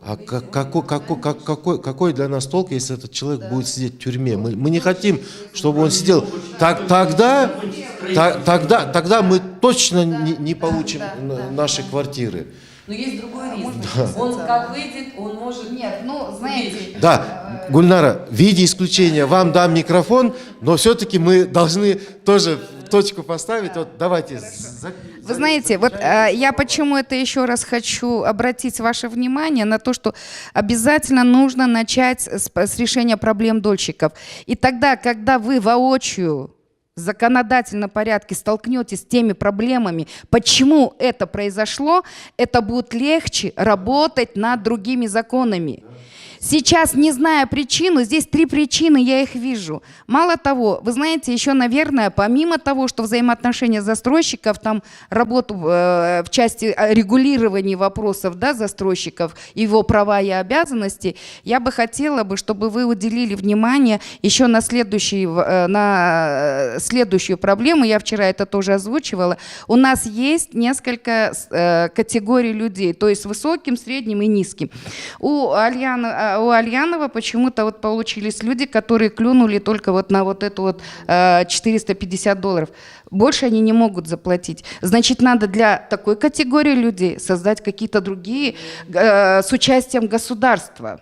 а какой для нас толк, если этот человек будет сидеть в тюрьме? Мы не хотим, чтобы он сидел. Тогда мы точно не получим наши квартиры. Но есть другой риск. Он как выйдет, он может... Нет, ну, знаете... Да, Гульнара, в виде исключения вам дам микрофон, но все-таки мы должны тоже точку поставить. Вот давайте. Вы знаете, вот я почему это еще раз хочу обратить ваше внимание на то, что обязательно нужно начать с решения проблем дольщиков. И тогда, когда вы воочию в законодательном порядке столкнетесь с теми проблемами, почему это произошло, это будет легче работать над другими законами. Сейчас, не зная причину, здесь 3 причины, я их вижу. Мало того, вы знаете, еще, наверное, помимо того, что взаимоотношения застройщиков, там работу в части регулирования вопросов, да, застройщиков, его права и обязанности, я бы хотела, чтобы вы уделили внимание еще на следующую проблему. Я вчера это тоже озвучивала. У нас есть несколько категорий людей, то есть высоким, средним и низким. У Альянова почему-то вот получились люди, которые клюнули только вот на вот это вот $450. Больше они не могут заплатить. Значит, надо для такой категории людей создать какие-то другие с участием государства.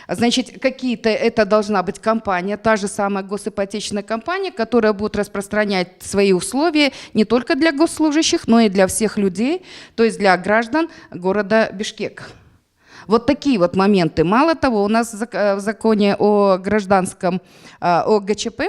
Значит, это должна быть компания, та же самая госипотечная компания, которая будет распространять свои условия не только для госслужащих, но и для всех людей, то есть для граждан города Бишкек. Вот такие вот моменты. Мало того, у нас в законе о гражданском, о ГЧП,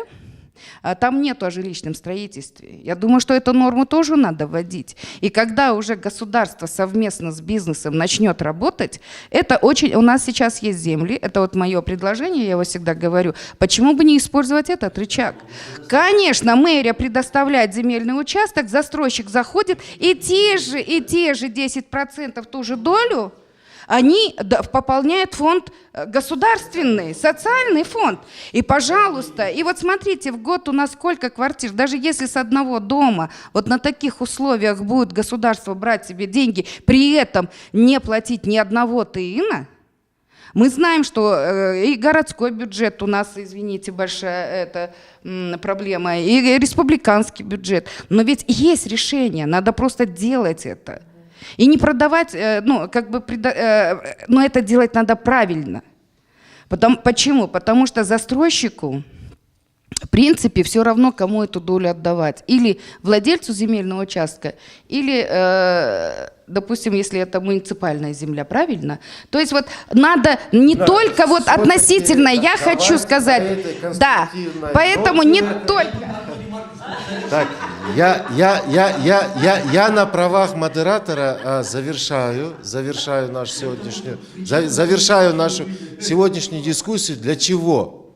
там нету о жилищном строительстве. Я думаю, что эту норму тоже надо вводить. И когда уже государство совместно с бизнесом начнет работать, это очень... У нас сейчас есть земли, это вот мое предложение, я его всегда говорю, почему бы не использовать этот рычаг? Конечно, мэрия предоставляет земельный участок, застройщик заходит, и те же 10%, ту же долю они пополняют фонд государственный, социальный фонд. И, пожалуйста, и вот смотрите, в год у нас сколько квартир, даже если с одного дома вот на таких условиях будет государство брать себе деньги, при этом не платить ни одного тыина, мы знаем, что и городской бюджет у нас, извините, большая проблема, и республиканский бюджет. Но ведь есть решение, надо просто делать это. И не продавать, но это делать надо правильно. Почему? Потому что застройщику, в принципе, все равно, кому эту долю отдавать. Или владельцу земельного участка, или, допустим, если это муниципальная земля, правильно? То есть вот надо не только вот относительно, я хочу сказать, да, поэтому не только... Так, я на правах модератора завершаю нашу сегодняшнюю дискуссию. Для чего?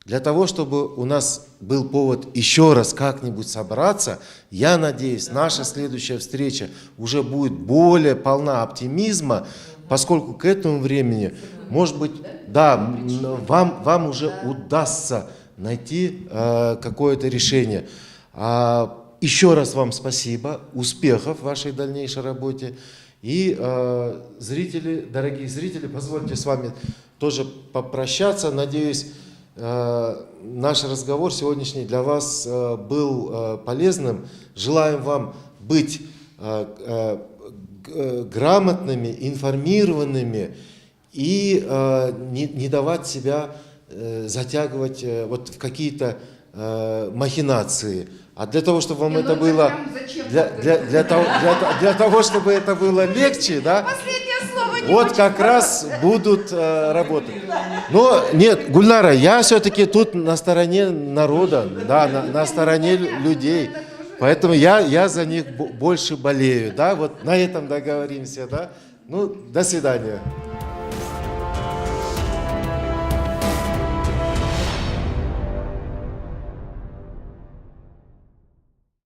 Для того, чтобы у нас был повод еще раз как-нибудь собраться. Я надеюсь, наша следующая встреча уже будет более полна оптимизма, поскольку к этому времени, может быть, да, вам уже удастся найти какое-то решение. Еще раз вам спасибо, успехов в вашей дальнейшей работе. И зрители, дорогие зрители, позвольте с вами тоже попрощаться. Надеюсь, наш разговор сегодняшний для вас был полезным. Желаем вам быть грамотными, информированными и не давать себя затягивать вот в какие-то махинации. А для того, чтобы вам это было, для того, чтобы это было легче, да, вот как раз будут работать. Но нет, Гульнара, я все-таки тут на стороне народа, да, на стороне людей. Поэтому я за них больше болею, да, вот на этом договоримся, да. Ну, до свидания.